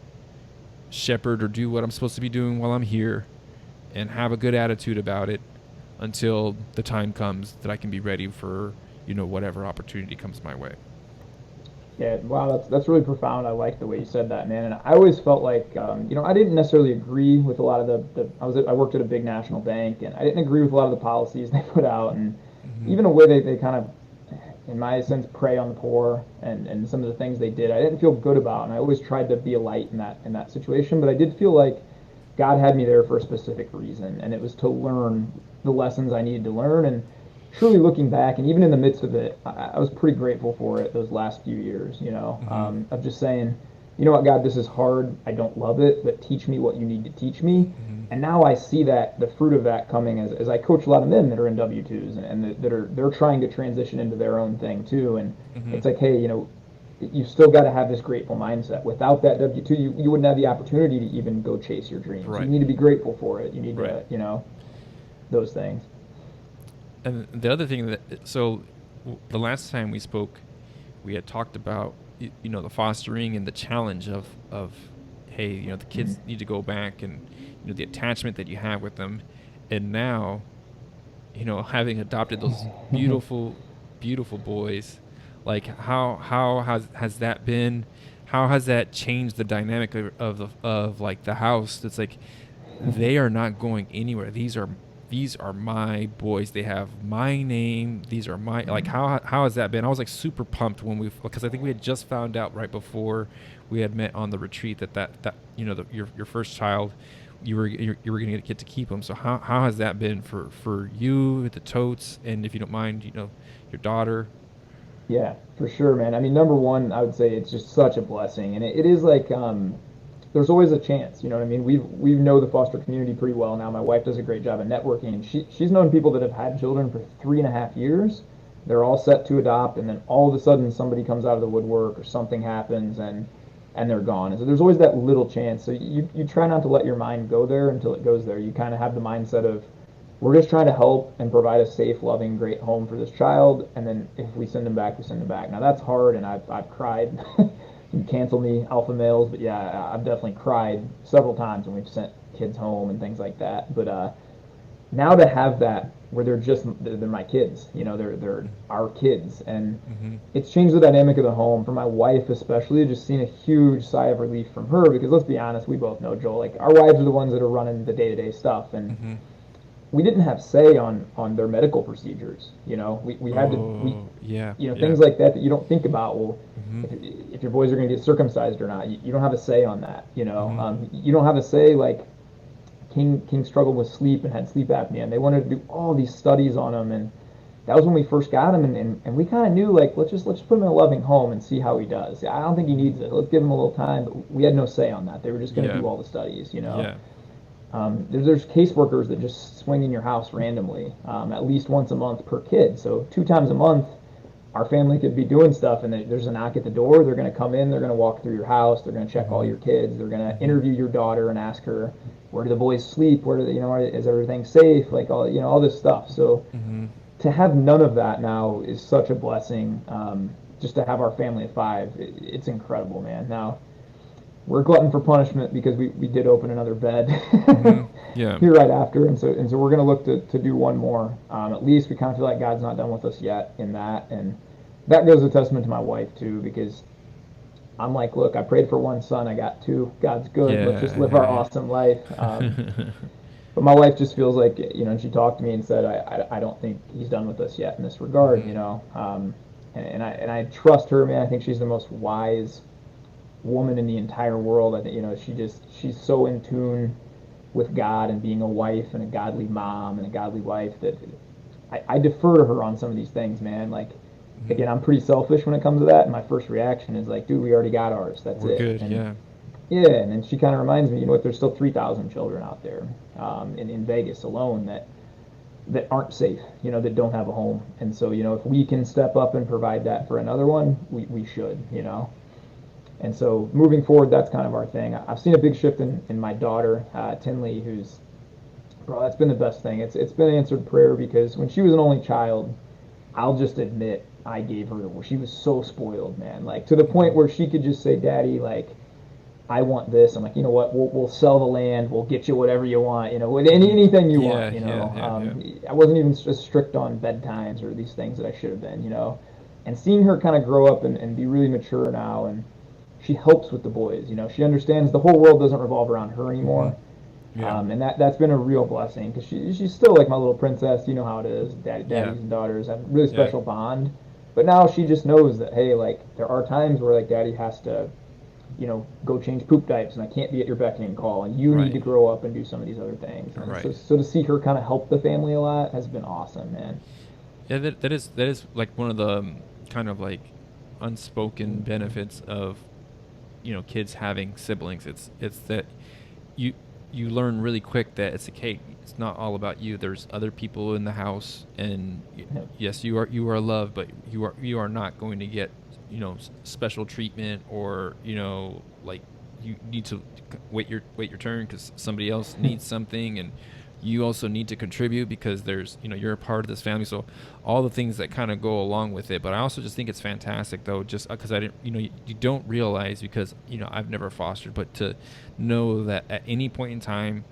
shepherd or do what I'm supposed to be doing while I'm here, and have a good attitude about it until the time comes that I can be ready for whatever opportunity comes my way. Yeah, wow, that's really profound. I like the way you said that, man. And I always felt like, I didn't necessarily agree with a lot of I worked at a big national bank, and I didn't agree with a lot of the policies they put out, and Mm-hmm. even the way they kind of, in my sense, prey on the poor, and some of the things they did, I didn't feel good about, and I always tried to be a light in that situation. But I did feel like God had me there for a specific reason, and it was to learn the lessons I needed to learn. And truly looking back, and even in the midst of it, I was pretty grateful for it those last few years, Mm-hmm. of just saying, you know what, God, this is hard. I don't love it, but teach me what you need to teach me. Mm-hmm. And now I see that the fruit of that coming as I coach a lot of men that are in W-2s and they're trying to transition into their own thing too. And Mm-hmm. it's like, hey, you still got to have this grateful mindset. Without that W-2, you wouldn't have the opportunity to even go chase your dreams. You Right. need to be grateful for it. You need Right. to, those things. And the other thing the last time we spoke, we had talked about the fostering and the challenge of hey, the kids Mm-hmm. need to go back, and the attachment that you have with them. And now, having adopted those beautiful boys, like, how has that been? How has that changed the dynamic of like the house? It's like, they are not going anywhere. These are my boys. They have my name. These are my, like, how has that been? I was like super pumped because I think we had just found out right before we had met on the retreat that your first child, you were gonna get to keep them. So how has that been for you, the Totes, and if you don't mind, your daughter? Yeah, for sure, man. I mean, number one, I would say it's just such a blessing, and it is like there's always a chance. You know what I mean? We know the foster community pretty well now. My wife does a great job at networking, and she's known people that have had children for 3.5 years. They're all set to adopt, and then all of a sudden somebody comes out of the woodwork or something happens, and they're gone. And so there's always that little chance. So you try not to let your mind go there until it goes there. You kind of have the mindset of, we're just trying to help and provide a safe, loving, great home for this child. And then if we send them back, we send them back. Now that's hard, and I've cried. You cancel me, alpha males, but yeah, I've definitely cried several times when we've sent kids home and things like that. But now to have that where they're my kids, they're our kids, and Mm-hmm. it's changed the dynamic of the home for my wife especially. Just seen a huge sigh of relief from her because let's be honest, we both know, Joel, like our wives are the ones that are running the day to day stuff, and Mm-hmm. we didn't have say on their medical procedures. You know, we had to Oh, yeah, you know, yeah. things like that that you don't think about. Well, Mhm. if your boys are going to get circumcised or not, you don't have a say on that. You know, Mhm. you don't have a say. Like King struggled with sleep and had sleep apnea, and they wanted to do all these studies on him, and that was when we first got him, and we kind of knew like let's put him in a loving home and see how he does. I don't think he needs it. Let's give him a little time. But we had no say on that. They were just going to Yeah. do all the studies. You know, Yeah. there's caseworkers that just swing in your house randomly, at least once a month per kid. So 2 times a month, our family could be doing stuff, and there's a knock at the door. They're going to come in. They're going to walk through your house. They're going to check all Mhm. your kids. They're going to Mhm. interview your daughter and ask her, where do the boys sleep? Where do they, you know, is everything safe? Like all, you know, all this stuff. So Mhm. to have none of that now is such a blessing. Just to have our family of five, it's incredible, man. Now we're glutton for punishment because we did open another bed Mhm. Yeah. here right after, and so we're gonna look to do one more. At least we kind of feel like God's not done with us yet in that, and that goes a testament to my wife too, because I'm like, look, I prayed for one son, I got two. God's good. Let's just Yeah. live our Yeah. awesome life. Yeah. But my wife just feels like, you know, and she talked to me and said, I don't think he's done with us yet in this regard, you Mhm. know. And I trust her, man. I think she's the most wise woman in the entire world. I think, you know, she's so in tune with God and being a wife and a godly mom and a godly wife that I defer to her on some of these things, man. Like, Mhm. again, I'm pretty selfish when it comes to that, and my first reaction is like, dude, we already got ours. That's We're it. good. And Yeah. yeah, and then she kind of reminds me, you know what? There's still 3,000 children out there in Vegas alone that aren't safe, you know, that don't have a home. And so, you know, if we can step up and provide that for another one, we should, you know. And so moving forward, that's kind of our thing. I've seen a big shift in my daughter, Tinley, who's, bro, that's been the best thing. It's been answered prayer because when she was an only child, I'll just admit I gave her the, she was so spoiled, man. Like to the point Mhm. where she could just say, Daddy, like, I want this. I'm like, you know what? We'll sell the land. We'll get you whatever you want. You know, with Mhm. anything you want. Yeah. You Yeah. know, Yeah. Yeah. I wasn't even as strict on bedtimes or these things that I should have been. You know, and seeing her kind of grow up and be really mature now, and she helps with the boys. You know, she understands the whole world doesn't revolve around her Mhm. anymore. Yeah. And that's been a real blessing because she's still like my little princess. You know how it is. Yeah. Daddies and daughters have a really Yeah. special bond. But now she just knows that hey, like there are times where like daddy has to, you know, go change poop diapers, and I can't be at your beckoning call, and you need to Right. grow up and do some of these other things. And Right. so to see her kind of help the family a lot has been awesome, man. Yeah. That is like one of the kind of like unspoken benefits of kids having siblings. It's that you you learn really quick that it's okay. It's not all about you. There's other people in the house, and Yep. yes, you are loved, but you are not going to get special treatment, or like you need to wait your turn because somebody else needs something, and you also need to contribute because there's you're a part of this family. So all the things that kind of go along with it. But I also just think it's fantastic though, just because I didn't you don't realize, because I've never fostered, but to know that at any point in time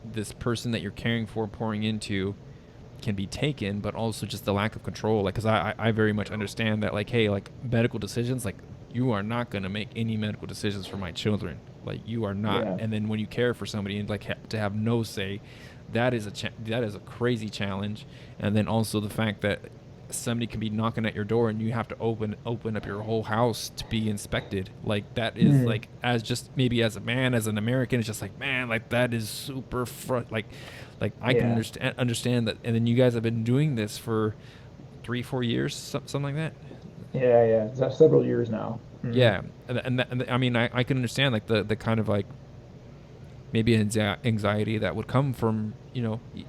this person that you're caring for, pouring into, can be taken, but also just the lack of control. Like, because I very much understand that, like, hey, like medical decisions, like you are not going to make any medical decisions for my children. Like, you are not. Yeah. And then when you care for somebody and like to have no say, that is that is a crazy challenge. And then also the fact that somebody can be knocking at your door and you have to open up your whole house to be inspected. Like, that is Mm. like, as just maybe as a man, as an American, it's just like, man, like that is super like I can Yeah. understand that. And then you guys have been doing this for 3-4 years, something like that. Yeah. Yeah. It's several years now. Mm. Yeah, and I mean, I can understand like the kind of like maybe anxiety that would come from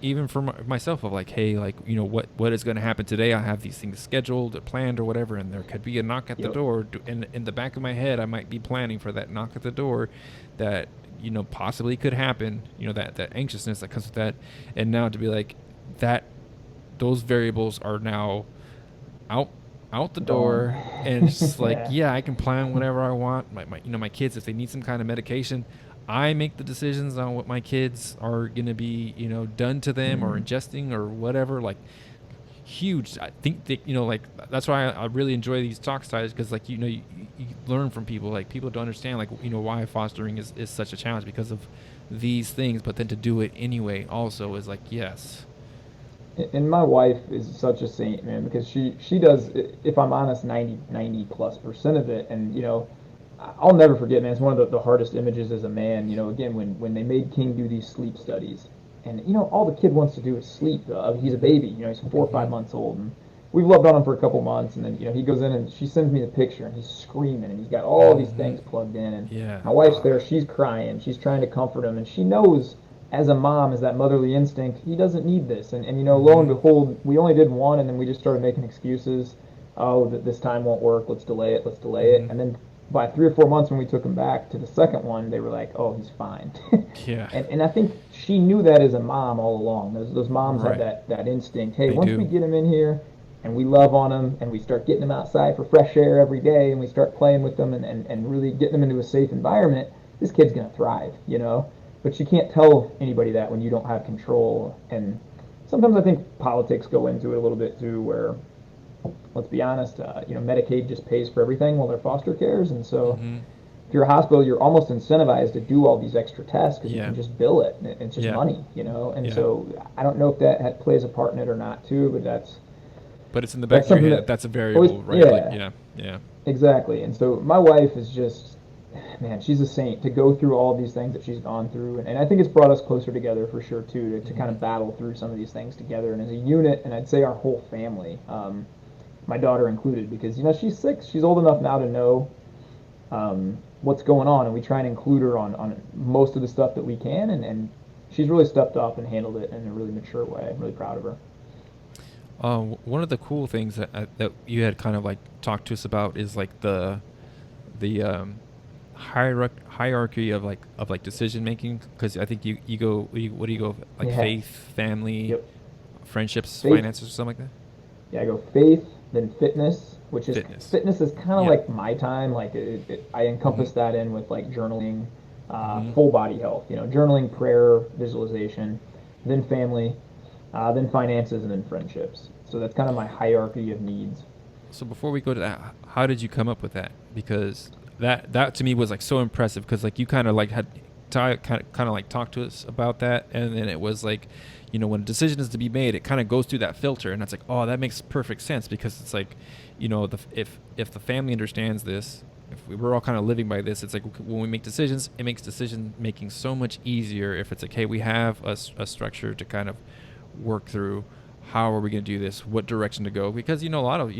even from myself, of like, hey, like what is going to happen today. I have these things scheduled or planned or whatever, and there could be a knock at the Yep. door. In the back of my head, I might be planning for that knock at the door that possibly could happen. That anxiousness that comes with that. And now to be like that, those variables are now out out the Gone. door, and it's just like, Yeah. yeah, I can plan whatever I want. My kids, if they need some kind of medication, I make the decisions on what my kids are gonna be done to them, or Mm. ingesting, or whatever. Like, huge. I think that like, that's why I really enjoy these talks, guys, because like you learn from people. Like, people don't understand, like, why fostering is such a challenge, because of these things, but then to do it anyway also is like, yes. And my wife is such a saint, man, because she does, if I'm honest, 90+ % of it. And I'll never forget, man. It's one of the hardest images as a man. Again, when they made King do these sleep studies, and all the kid wants to do is sleep. He's a baby. He's 4 or 5 months old, and we've loved on him for a couple months. And then he goes in and she sends me the picture, and he's screaming, and he's got all these things plugged in, and Yeah. my wife's there. She's crying. She's trying to comfort him, and she knows, as a mom, as that motherly instinct, he doesn't need this. And lo and behold, we only did one, and then we just started making excuses. Oh, this time won't work. Let's delay it. Let's delay it. And then by 3 or 4 months, when we took him back to the second one, they were like, "Oh, he's fine." Yeah. And I think she knew that as a mom all along. Those moms Right. have that instinct. Hey, They once do. we get him in here, and we love on him, and we start getting him outside for fresh air every day, and we start playing with them, and really getting them into a safe environment, this kid's gonna thrive. But you can't tell anybody that when you don't have control. And sometimes I think politics go into it a little bit too, where, let's be honest, Medicaid just pays for everything while they're foster cares, and so if you're a hospital, you're almost incentivized to do all these extra tests because you Yeah. can just bill it. It's just Yeah. money. And Yeah. so I don't know if that plays a part in it or not too, but But it's in the back that's of your something head. that That's a always, variable, right? Like, yeah, yeah. Yeah. exactly. And so my wife is just, man, she's a saint to go through all these things that she's gone through. And I think it's brought us closer together for sure, too, to kind of battle through some of these things together and as a unit. And I'd say our whole family, my daughter included, because, she's 6. She's old enough now to know what's going on. And we try and include her on most of the stuff that we can. And she's really stepped up and handled it in a really mature way. I'm really proud of her. One of the cool things that you had kind of like talked to us about is like the hierarchy of like decision making, because I think you go what do you go like Yeah. faith, family, Yep. friendships, Faith. finances, or something like Yeah, I go faith, then fitness, which is Fitness. fitness is kind of Yeah. like my time. Like I encompass that in with like journaling, full body health. Journaling, prayer, visualization, then family, then finances, and then friendships. So that's kind of my hierarchy of needs. that. So before we go to that, how did you come up with that? Because that to me was like so impressive, because like you kind of like had kind of like talked to us about that, and then it was like, when a decision is to be made, it kind of goes through that filter, and that's like, oh, that makes perfect sense, because it's like, if the family understands this, if we're all kind of living by this, it's like when we make decisions, it makes decision making so much easier. If it's like, hey, we have a structure to kind of work through, how are we going to do this, what direction to go, because a lot of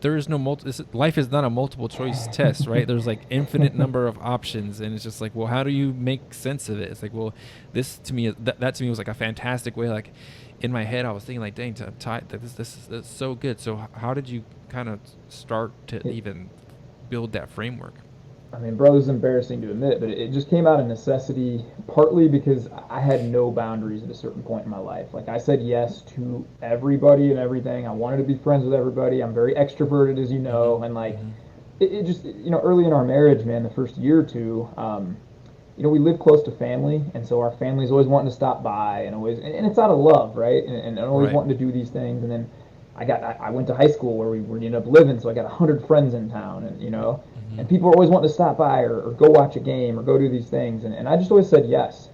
there is no life is not a multiple choice test, right? There's like infinite number of options, and it's just like, well, how do you make sense of it? It's like, well, this to me, that to me was like a fantastic way. Like in my head, I was thinking like, dang, this is so good. So how did you kind of start to even build that framework? I mean, bro, this is embarrassing to admit, but it just came out of necessity, partly because I had no boundaries at a certain point in my life. Like, I said yes to everybody and everything. I wanted to be friends with everybody. I'm very extroverted, as you know, and like, it just, early in our marriage, man, the first year or two, we live close to family, and so our family's always wanting to stop by, and it's out of love, right? And always Right. wanting to do these things, and then I went to high school where we ended up living, so I got 100 friends in town, and people are always wanting to stop by or go watch a game or go do these things, and I just always said yes,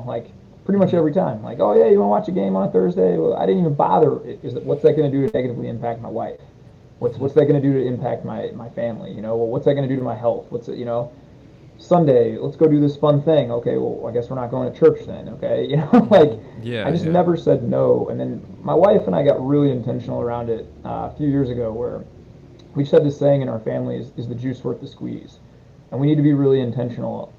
like pretty much every time. Like, oh yeah, you want to watch a game on a Thursday? Well, I didn't even bother. What's that going to do to negatively impact my wife? What's that going to do to impact my family? Well, what's that going to do to my health? What's it? Sunday, let's go do this fun thing. Okay, well, I guess we're not going to church then. Okay, like Yeah, I just yeah. never said no. And then my wife and I got really intentional around it a few years ago, where we just had this saying in our family: is the juice worth the squeeze? And we need to be really intentional.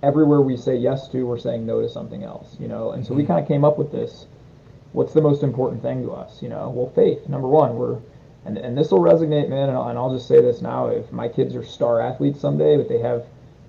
Everywhere we say yes to, we're saying no to something else. And so we kind of came up with this. What's the most important thing to us? Well, faith, number one. And this will resonate, man. And I'll just say this now: if my kids are star athletes someday, but they have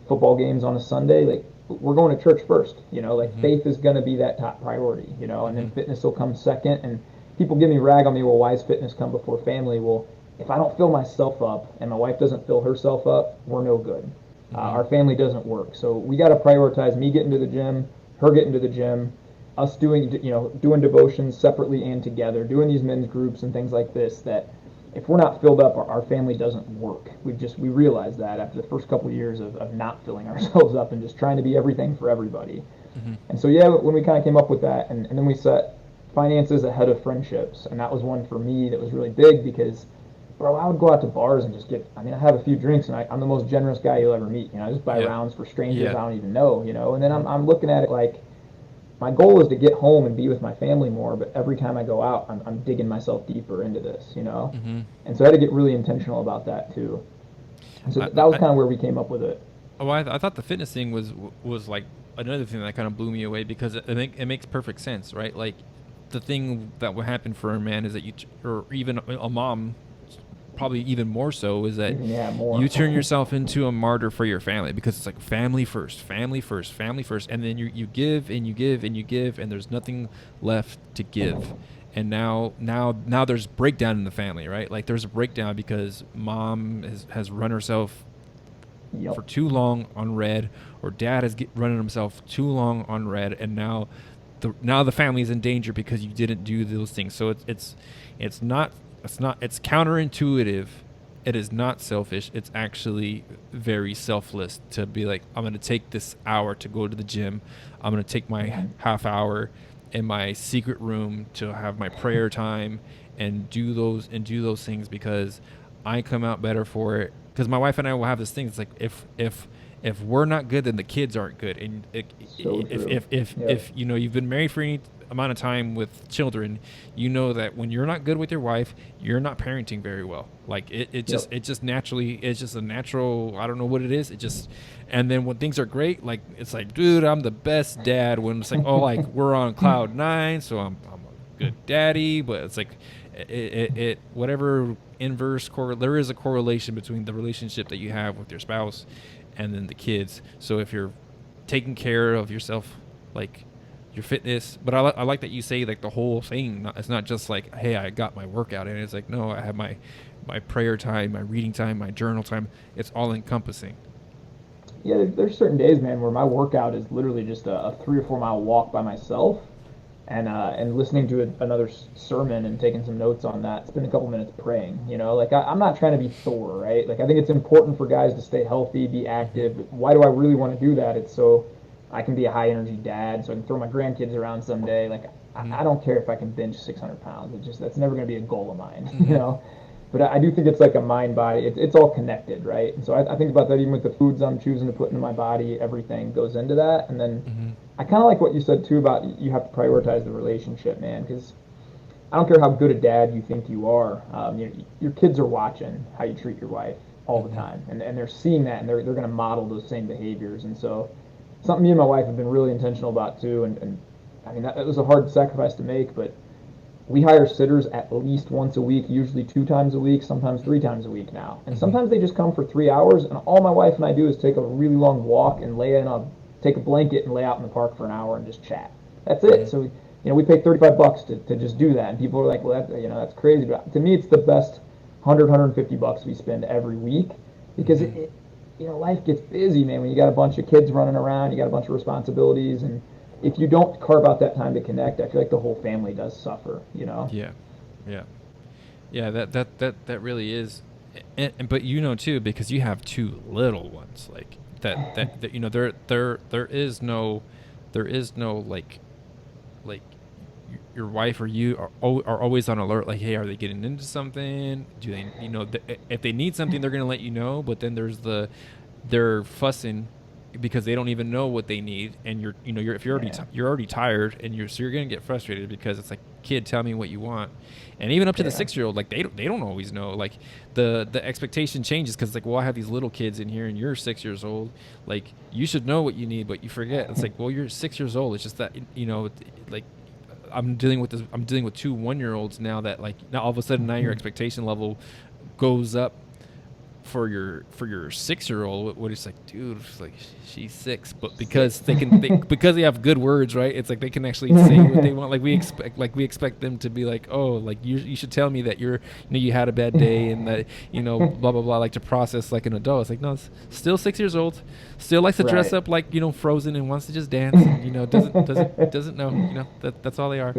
football games on a Sunday, like we're going to church first. Like faith is going to be that top priority. And then fitness will come second. And people give me rag on me. Well, why does fitness come before family? Well, if I don't fill myself up and my wife doesn't fill herself up, we're no good. Our family doesn't work. So we got to prioritize me getting to the gym, her getting to the gym, us doing devotions separately and together, doing these men's groups and things like this. That if we're not filled up, our family doesn't work. We realized that after the first couple of years of not filling ourselves up and just trying to be everything for everybody. Mm-hmm. And so yeah, when we kind of came up with that, and then we set finances ahead of friendships, and that was one for me that was really big because, bro, I would go out to bars and just get. I mean, I have a few drinks, and I'm the most generous guy you'll ever meet. I just buy Yeah. rounds for strangers Yeah. I don't even know. And then I'm looking at it like my goal is to get home and be with my family more, but every time I go out, I'm digging myself deeper into this. Mm-hmm. And so I had to get really intentional about that too. And so I, that was I, kind of where we came up with it. oh, I thought the fitness thing was like another thing that kind of blew me away because it makes perfect sense, right? Like the thing that will happen for a man is that or even a mom, probably even more so, is that Yeah, more. you turn yourself into a martyr for your family because it's like family first, family first, family first, and then you give and you give and you give, and there's nothing left to give. And now there's breakdown in the family, right? Like there's a breakdown because mom has run herself Yep. for too long on red, or dad is running himself too long on red, and now the family is in danger because you didn't do those things. So it's not it's counterintuitive. It is not selfish. It's actually very selfless to be like, I'm going to take this hour to go to the gym. I'm going to take my half hour in my secret room to have my prayer time and do those things because I come out better for it. Because my wife and I will have this thing. It's like if we're not good, then the kids aren't good. And if you've been married for any amount of time with children, you know that when you're not good with your wife, you're not parenting very well. Like it just naturally, it's just a natural. I don't know what it is. It just, and then when things are great, like it's like, dude, I'm the best dad. When it's like, oh, like we're on cloud nine, so I'm a good daddy. But it's like, it whatever inverse there is a correlation between the relationship that you have with your spouse and then the kids. So if you're taking care of yourself, like your fitness, but I like that you say like the whole thing. It's not just like, hey, I got my workout in. It's like, no, I have my prayer time, my reading time, my journal time. It's all encompassing. Yeah, there's certain days, man, where my workout is literally just a 3 or 4 mile walk by myself, and listening to another sermon and taking some notes on that. Spend a couple minutes praying. Like I'm not trying to be Thor, right? Like I think it's important for guys to stay healthy, be active. Why do I really want to do that? It's so I can be a high energy dad, so I can throw my grandkids around someday. Like I don't care if I can bench 600 pounds. That's never going to be a goal of mine, But I do think it's like a mind body. It's all connected, right? And so I think about that even with the foods I'm choosing to put into my body. Everything goes into that, and then I kind of like what you said too about you have to prioritize the relationship, man, because I don't care how good a dad you think you are. Your kids are watching how you treat your wife all the time, and they're seeing that, and they're going to model those same behaviors. And so something me and my wife have been really intentional about too. And I mean, it was a hard sacrifice to make, but we hire sitters at least once a week, usually 2 times a week, sometimes 3 times a week now. And sometimes they just come for 3 hours, and all my wife and I do is take a really long walk and take a blanket and lay out in the park for an hour and just chat. That's it. So we pay $35 to just do that, and people are like, well, that's crazy. But to me, it's the best $150 we spend every week because life gets busy, man. When you got a bunch of kids running around, you got a bunch of responsibilities, and if you don't carve out that time to connect, I feel like the whole family does suffer. Yeah. That really is, but too, because you have 2 little ones, like that there is no like your wife or you are always on alert, like, hey, are they getting into something? Do they if they need something, they're gonna let you know, but then they're fussing because they don't even know what they need, and if you're already tired, and so you're gonna get frustrated because it's like, kid, tell me what you want. And even up to the 6-year-old, like they don't always know. Like the expectation changes because like, well, I have these little kids in here and you're 6 years old, like you should know what you need, but you forget. It's like, well, you're 6 years old. It's just that like I'm dealing with 2 1-year-olds now, that like now all of a sudden now your expectation level goes up for your 6-year-old, what it's like, dude, it's like she's 6, but because because they have good words, right? It's like they can actually say what they want. Like we expect them to be like, oh, like you should tell me that you had a bad day and that blah blah blah, like to process like an adult. It's like, no, it's still 6 years old, still likes to dress up like Frozen and wants to just dance, and, doesn't know, that's all they are.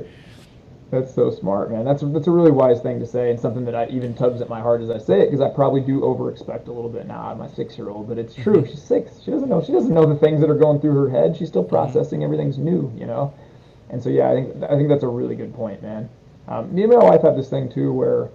That's so smart, man. That's a really wise thing to say, and something that I even tugs at my heart as I say it, because I probably do over expect a little bit now out of my 6-year-old. But it's true. Mm-hmm. She's 6. She doesn't know. She doesn't know the things that are going through her head. She's still Mm-hmm. processing. Everything's new, you know. And so yeah, I think that's a really good point, man. Me and my wife have this thing too where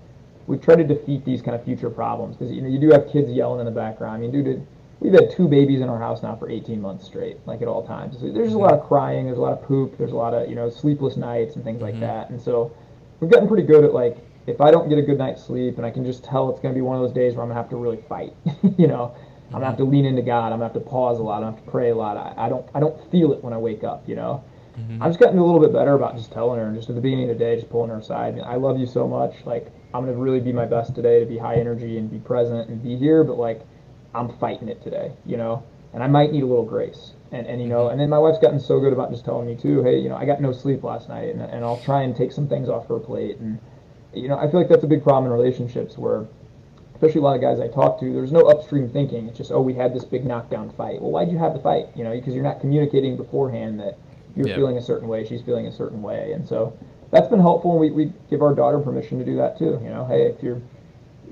we try to defeat these kind of future problems because you do have kids yelling in the background. I mean, dude, we've had 2 babies in our house now for 18 months straight, like at all times. So there's a Mm-hmm. lot of crying, there's a lot of poop, there's a lot of sleepless nights and things like Mm-hmm. that. And so we've gotten pretty good at like if I don't get a good night's sleep and I can just tell it's going to be one of those days where I'm gonna have to really fight, you know. I'm gonna Mm-hmm. have to lean into God. I'm gonna have to pause a lot. I'm gonna have to pray a lot. I don't feel it when I wake up, you know. Mm-hmm. I've just gotten a little bit better about just telling her, just at the beginning of the day, just pulling her aside. I love you so much. Like, I'm going to really be my best today to be high energy and be present and be here, but like, I'm fighting it today, you know? And I might need a little grace. Mm-hmm. And then my wife's gotten so good about just telling me too, hey, I got no sleep last night and I'll try and take some things off her plate. And, I feel like that's a big problem in relationships where, especially a lot of guys I talk to, there's no upstream thinking. It's just, oh, we had this big knockdown fight. Well, why'd you have the fight? Because you're not communicating beforehand that you're Yep. feeling a certain way, she's feeling a certain way. And so that's been helpful. And we give our daughter permission to do that too. Hey,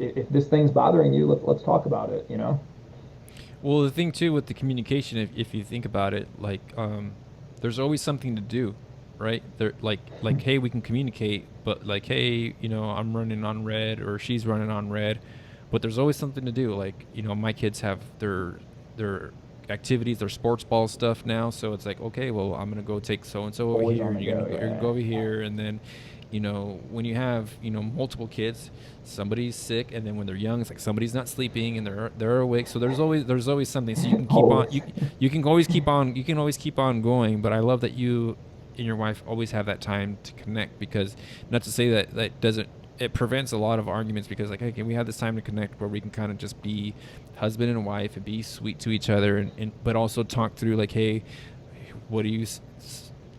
if this thing's bothering you, let's talk about it. Well, the thing too with the communication, if you think about it, like, there's always something to do, right? There, like, hey, we can communicate, but like, hey, I'm running on red or she's running on red, but there's always something to do. Like, my kids have their activities, their sports ball stuff now, so it's like, okay, well, I'm gonna go take so and so over Always here. on the go, You're gonna go over yeah. here, and then, when you have multiple kids, somebody's sick, and then when they're young, it's like somebody's not sleeping and they're awake. So there's always something. So you can keep on Always. you can always keep on going. But I love that you and your wife always have that time to connect, because not to say that doesn't, it prevents a lot of arguments, because like, okay, we have this time to connect where we can kind of just be husband and wife and be sweet to each other, and but also talk through like, hey, what do you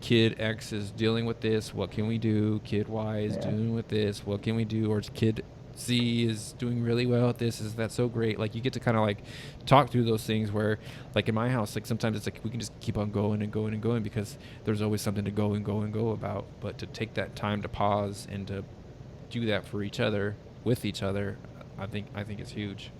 kid X is dealing with this, what can we do? Kid Y is Yeah. dealing with this, what can we do? Or kid Z is doing really well at this, is that so great? Like, you get to kind of like talk through those things where, like in my house, like sometimes it's like we can just keep on going and going and going, because there's always something to go and go and go about. But to take that time to pause and to do that for each other, with each other, I think it's huge.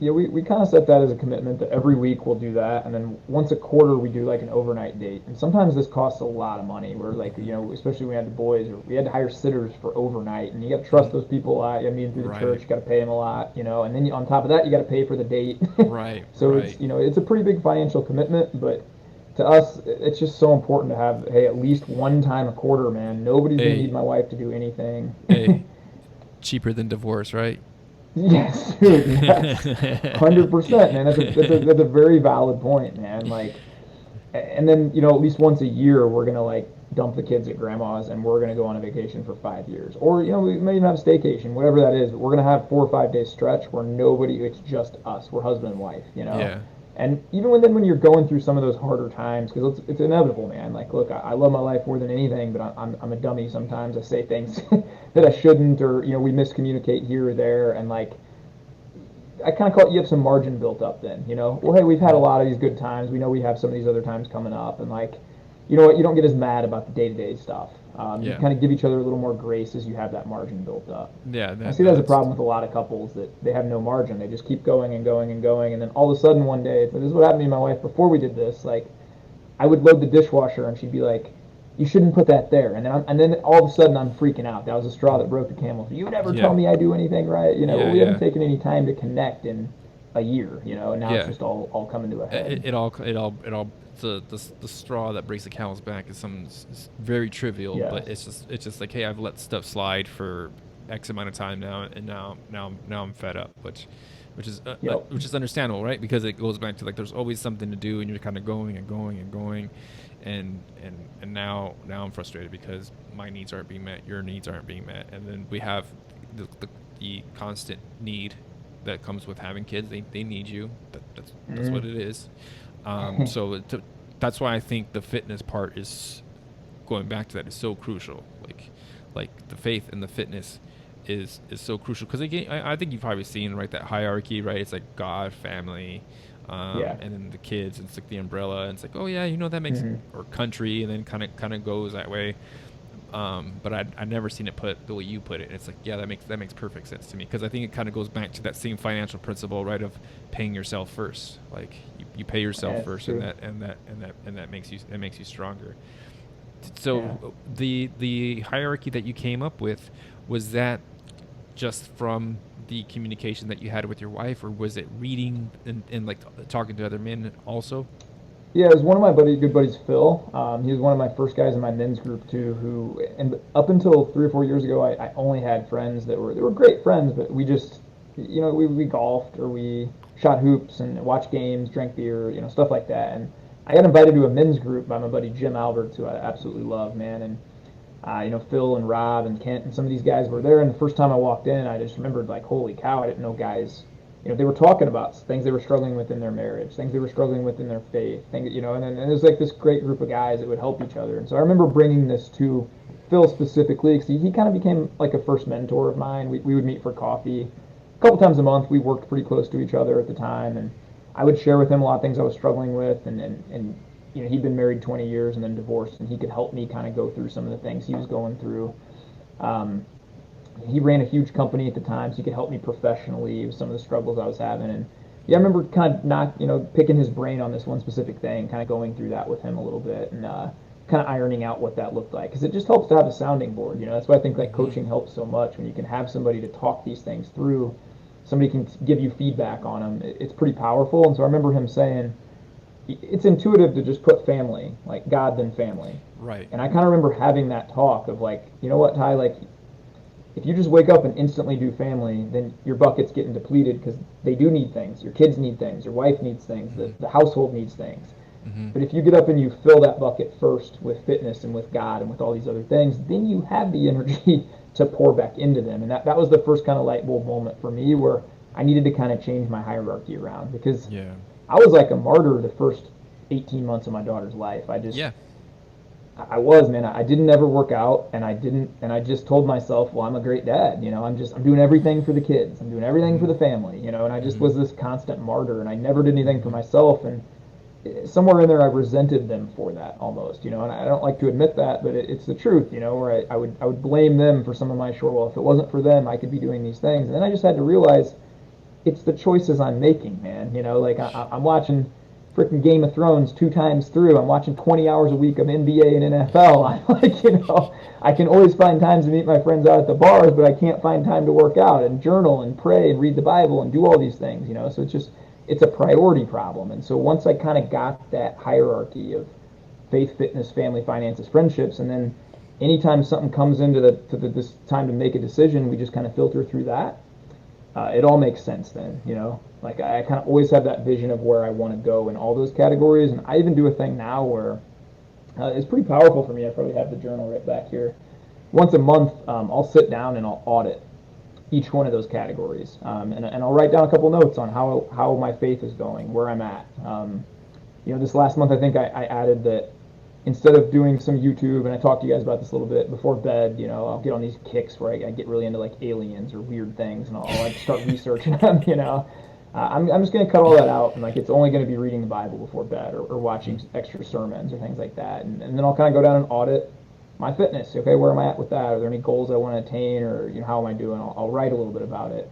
Yeah, we kind of set that as a commitment that every week we'll do that, and then once a quarter we do like an overnight date. And sometimes this costs a lot of money. We're like, especially when we had the boys, we had to hire sitters for overnight, and you got to trust Mm-hmm. those people a lot. I mean, through the church, Right, you got to pay them a lot. And then on top of that, you got to pay for the date. right, So right. it's a pretty big financial commitment, but to us, it's just so important to have, hey, at least one time a quarter, man. Nobody's gonna need Hey, my wife to do anything. hey, cheaper than divorce, right? Yes, dude. Yes, 100%, man. That's a very valid point, man. Like, and then at least once a year we're gonna like dump the kids at grandma's and we're gonna go on a vacation for 5 years, or we may even have a staycation, whatever that is. But we're gonna have 4 or 5 days stretch where nobody, it's just us. We're husband and wife. Yeah. And even when you're going through some of those harder times, because it's inevitable, man. Like, look, I love my life more than anything, but I'm a dummy sometimes. I say things that I shouldn't, or we miscommunicate here or there, and like I kind of call it, you have some margin built up then, well, hey, we've had a Mm-hmm. lot of these good times. We know we have some of these other times coming up. And like, you know what? You don't get as mad about the day-to-day stuff. You Yeah. kind of give each other a little more grace as you have that margin built up. Yeah. I That see no, that's a that's problem with a lot of couples that they have no margin. They just keep going and going and going. And then all of a sudden one day, this is what happened to me and my wife before we did this. Like, I would load the dishwasher, and she'd be like, "You shouldn't put that there." And then all of a sudden I'm freaking out. That was the straw that broke the camel. You never tell yeah. me I do anything right. Well, Yeah, we haven't yeah. taken any time to connect in a year. And now it's Yeah. just all coming to a It, head. it all the straw that breaks the camel's back is something very trivial, but Yes. it's just like, hey, I've let stuff slide for X amount of time now, and now I'm fed up, Yep. which is understandable, right? Because it goes back to like, there's always something to do, and you're kind of going and going and going, and now I'm frustrated because my needs aren't being met, your needs aren't being met, and then we have the constant need that comes with having kids. They need you. That's what Mm. it is. That's why I think the fitness part is, going back to that, is so crucial. Like the faith and the fitness is so crucial, because again, I think you've probably seen, right, that hierarchy, right? It's like God, family, Yeah. and then the kids, and it's like the umbrella, and it's like, oh yeah, that makes, Hmm. or country, and then kind of goes that way. But I never seen it put the way you put it. It's like, yeah, that makes perfect sense to me, because I think it kind of goes back to that same financial principle, right, of paying yourself first. Like you pay yourself Yeah, it's first, and true. that makes you stronger. Yeah. So the hierarchy that you came up with, was that just from the communication that you had with your wife, or was it reading and like talking to other men also? Yeah, it was one of my good buddies, Phil. He was one of my first guys in my men's group too. Who, and up until 3 or 4 years ago, I only had friends that were great friends, but we just, we golfed or we shot hoops and watched games, drank beer, stuff like that. And I got invited to a men's group by my buddy Jim Alberts, who I absolutely love, man. And Phil and Rob and Kent and some of these guys were there. And the first time I walked in, I just remembered like, holy cow, I didn't know guys. They were talking about things they were struggling with in their marriage, things they were struggling with in their faith, things, and it was like this great group of guys that would help each other. And so I remember bringing this to Phil specifically because he kind of became like a first mentor of mine. We would meet for coffee a couple times a month. We worked pretty close to each other at the time, and I would share with him a lot of things I was struggling with, and he'd been married 20 years and then divorced, and he could help me kind of go through some of the things he was going through. Um, he ran a huge company at the time, so he could help me professionally with some of the struggles I was having. And yeah, I remember kind of not, picking his brain on this one specific thing, kind of going through that with him a little bit, and kind of ironing out what that looked like, because it just helps to have a sounding board. That's why I think like Mm-hmm. coaching helps so much when you can have somebody to talk these things through. Somebody can give you feedback on them. It's pretty powerful. And so I remember him saying, it's intuitive to just put family, like God then family. Right. And I kind of remember having that talk of like, you know what, Ty, like if you just wake up and instantly do family, then your bucket's getting depleted because they do need things. Your kids need things. Your wife needs things. Mm-hmm. The household needs things. Mm-hmm. But if you get up and you fill that bucket first with fitness and with God and with all these other things, then you have the energy to pour back into them. And that was the first kind of light bulb moment for me where I needed to kind of change my hierarchy around because Yeah. I was like a martyr the first 18 months of my daughter's life. Yeah. I was, man. I didn't ever work out, and I didn't, and I just told myself, well, I'm a great dad. I'm doing everything for the kids. I'm doing everything Mm-hmm. for the family. And I just Mm-hmm. was this constant martyr, and I never did anything for Mm-hmm. myself. And somewhere in there, I resented them for that almost. And I don't like to admit that, but it's the truth. Where I would blame them for some of my short. Well, if it wasn't for them, I could be doing these things. And then I just had to realize it's the choices I'm making, man. Like I'm watching freaking Game of Thrones 2 times through. I'm watching 20 hours a week of NBA and NFL. I'm like, I can always find times to meet my friends out at the bars, but I can't find time to work out and journal and pray and read the Bible and do all these things. So it's a priority problem. And so once I kind of got that hierarchy of faith, fitness, family, finances, friendships, and then anytime something comes into this time to make a decision, we just kind of filter through that. It all makes sense then. Like I kind of always have that vision of where I want to go in all those categories, and I even do a thing now where it's pretty powerful for me. I probably have the journal right back here. Once a month, I'll sit down and I'll audit each one of those categories, and I'll write down a couple notes on how my faith is going, where I'm at. This last month I think I added that instead of doing some YouTube, and I talked to you guys about this a little bit before bed, I'll get on these kicks where I get really into like aliens or weird things, and I'll like start researching them. I'm just going to cut all that out, and like it's only going to be reading the Bible before bed or watching extra sermons or things like that, and then I'll kind of go down and audit my fitness. Okay, where am I at with that? Are there any goals I want to attain, or how am I doing? I'll write a little bit about it.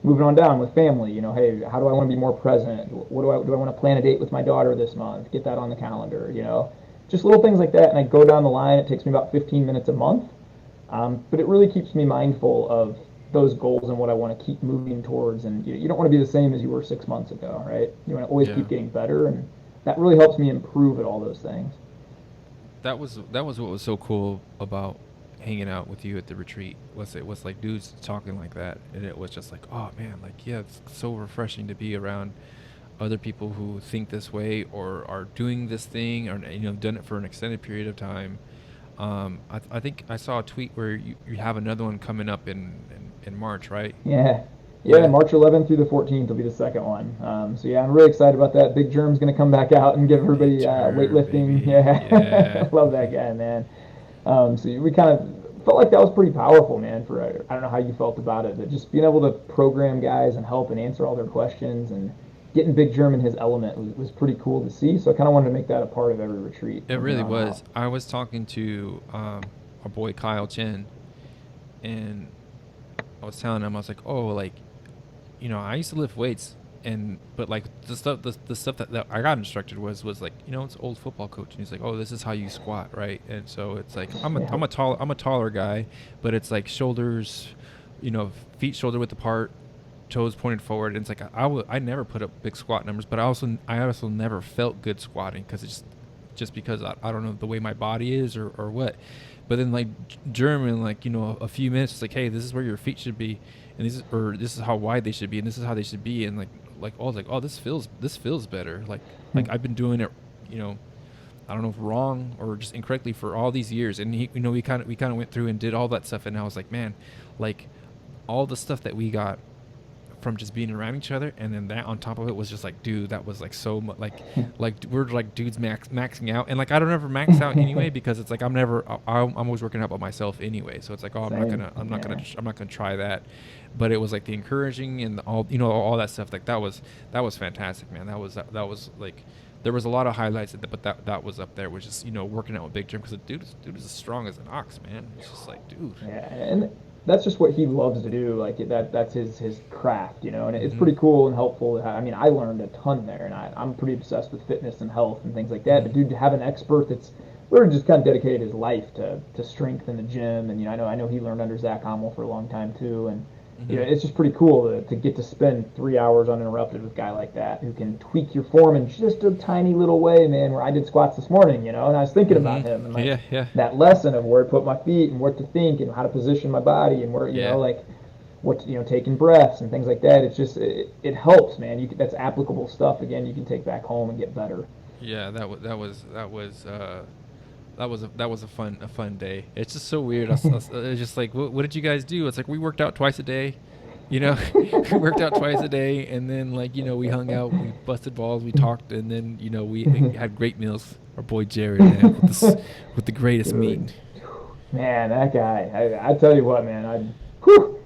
Moving on down with family, hey, how do I want to be more present? What do I want to plan a date with my daughter this month? Get that on the calendar, just little things like that. And I go down the line. It takes me about 15 minutes a month, but it really keeps me mindful of those goals and what I want to keep moving towards. And you don't want to be the same as you were 6 months ago, right? You want to always Yeah. keep getting better, and that really helps me improve at all those things. That was what was so cool about hanging out with you at the retreat. Was it was like dudes talking like that, and it was just like, oh man, like yeah, it's so refreshing to be around other people who think this way or are doing this thing, or done it for an extended period of time. I think I saw a tweet where you have another one coming up in March, right? Yeah. Yeah, Yeah. March 11th through the 14th will be the second one. So yeah, I'm really excited about that. Big Germ's going to come back out and give Big everybody Germ, weightlifting. baby. Yeah, Yeah. I love that guy, man. So we kind of felt like that was pretty powerful, man. I don't know how you felt about it, but just being able to program guys and help and answer all their questions and getting Big Germ in his element was pretty cool to see. So I kind of wanted to make that a part of every retreat It from here really on was. out. I was talking to our boy Kyle Chen, and I was telling him, I was like, oh, like, I used to lift weights, but like the stuff that I got instructed was like, it's an old football coach, and he's like, oh, this is how you squat, right? And so it's like I'm a taller guy, but it's like shoulders, feet shoulder width apart, toes pointed forward, and it's like I never put up big squat numbers, but I also never felt good squatting because it's just because I don't know the way my body is or what. But then like German, like, a few minutes, it's like, hey, this is where your feet should be, and this is how wide they should be, and this is how they should be, and this feels better. Like I've been doing it, I don't know if wrong or just incorrectly for all these years. And he, we kind of went through and did all that stuff, and I was like, man, like all the stuff that we got from just being around each other, and then that on top of it was just like, dude, that was like so much, like we're like dudes maxing out, and like I don't ever max out anyway because it's like I'm always working out by myself anyway, so it's like, oh, I'm not gonna try that. But it was like the encouraging and all that stuff, like that was fantastic, man. That was like, there was a lot of highlights, but that was up there, which is working out with Big Jim, because the dude is as strong as an ox, man. It's just like, dude. Yeah, and that's just what he loves to do. Like that's his craft, and it's pretty cool and helpful. I mean, I learned a ton there, and I'm pretty obsessed with fitness and health and things like that. But dude, to have an expert that's literally just kind of dedicated his life to strength in the gym, and I know he learned under Zach Hommel for a long time too, and it's just pretty cool to get to spend 3 hours uninterrupted with a guy like that who can tweak your form in just a tiny little way, man. Where I did squats this morning, and I was thinking about him and like that lesson of where to put my feet and what to think and how to position my body and where like what taking breaths and things like that. It's just it helps, man. That's applicable stuff. Again, you can take back home and get better. Yeah, that was a fun day. It's just so weird. It's just like, what did you guys do? It's like we worked out twice a day, we worked out twice a day, and then like we hung out, we busted balls, we talked, and then we had great meals. Our boy Jared, man, with the greatest meat. Man, that guy. I tell you what, man.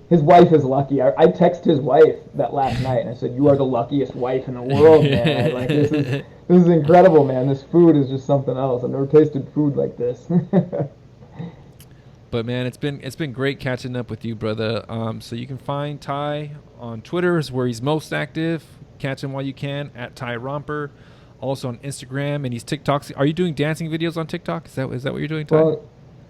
His wife is lucky. I texted his wife that last night, and I said, "You are the luckiest wife in the world, man. Like this is incredible, man. This food is just something else. I've never tasted food like this." But man, it's been great catching up with you, brother. So you can find Ty on Twitter, is where he's most active. Catch him while you can at Ty Romper. Also on Instagram, and he's TikTok. Are you doing dancing videos on TikTok? Is that what you're doing, Ty? Well,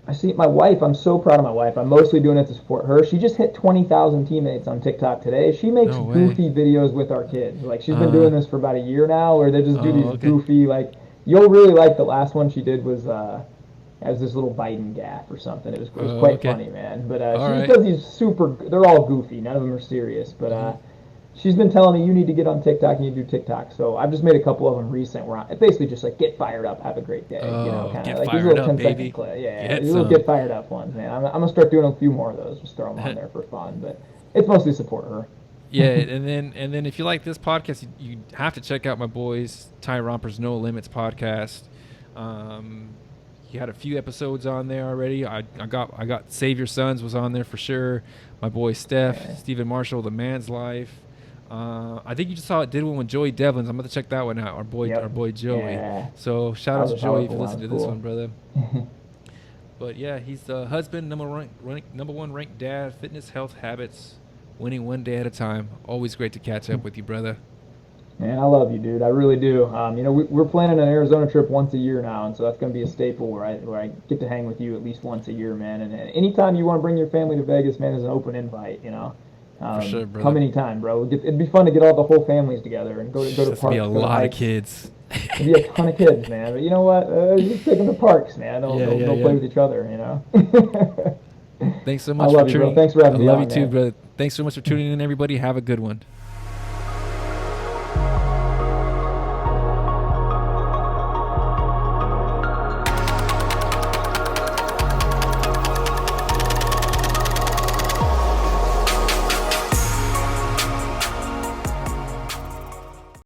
I see my wife. I'm so proud of my wife. I'm mostly doing it to support her. She just hit 20,000 teammates on TikTok today. She makes goofy videos with our kids. Like she's been doing this for about a year now, where they just do these goofy, like, you'll really like the last one she did was as this little Biden gaff or something. It was quite funny, man. But she does these they're all goofy. None of them are serious. But she's been telling me, you need to get on TikTok and you do TikTok. So I've just made a couple of them recent where it's basically just like, get fired up, have a great day. Kind of like these little 10-second clips. Yeah, these little get fired up ones, man. I'm going to start doing a few more of those. Just throw them on there for fun. But it's mostly support her. Yeah, and then if you like this podcast, you have to check out my boys Ty Romper's No Limits podcast. He had a few episodes on there already. I got Save Your Sons was on there for sure. My boy Steph, Stephen Marshall, The Man's Life. I think you just did one with Joey Devlins. I'm going to check that one out. Our boy Joey. Yeah. So shout out to Joey if you listen to this one, brother. But yeah, he's the husband, number one ranked dad, fitness, health, habits, winning one day at a time. Always great to catch up with you, brother. Man, I love you, dude. I really do. We're planning an Arizona trip once a year now, and so that's going to be a staple where I get to hang with you at least once a year, man. And anytime you want to bring your family to Vegas, man, is an open invite. For sure, brother. Come anytime, bro. It'd be fun to get all the whole families together and go to parks. There'll be a lot of kids. There'll be a ton of kids, man. But you know what? Just take them to parks, man. They'll play with each other, Thanks so much I love you, bro. Thanks for having me on, I love you too, brother. Thanks so much for tuning in, everybody. Have a good one.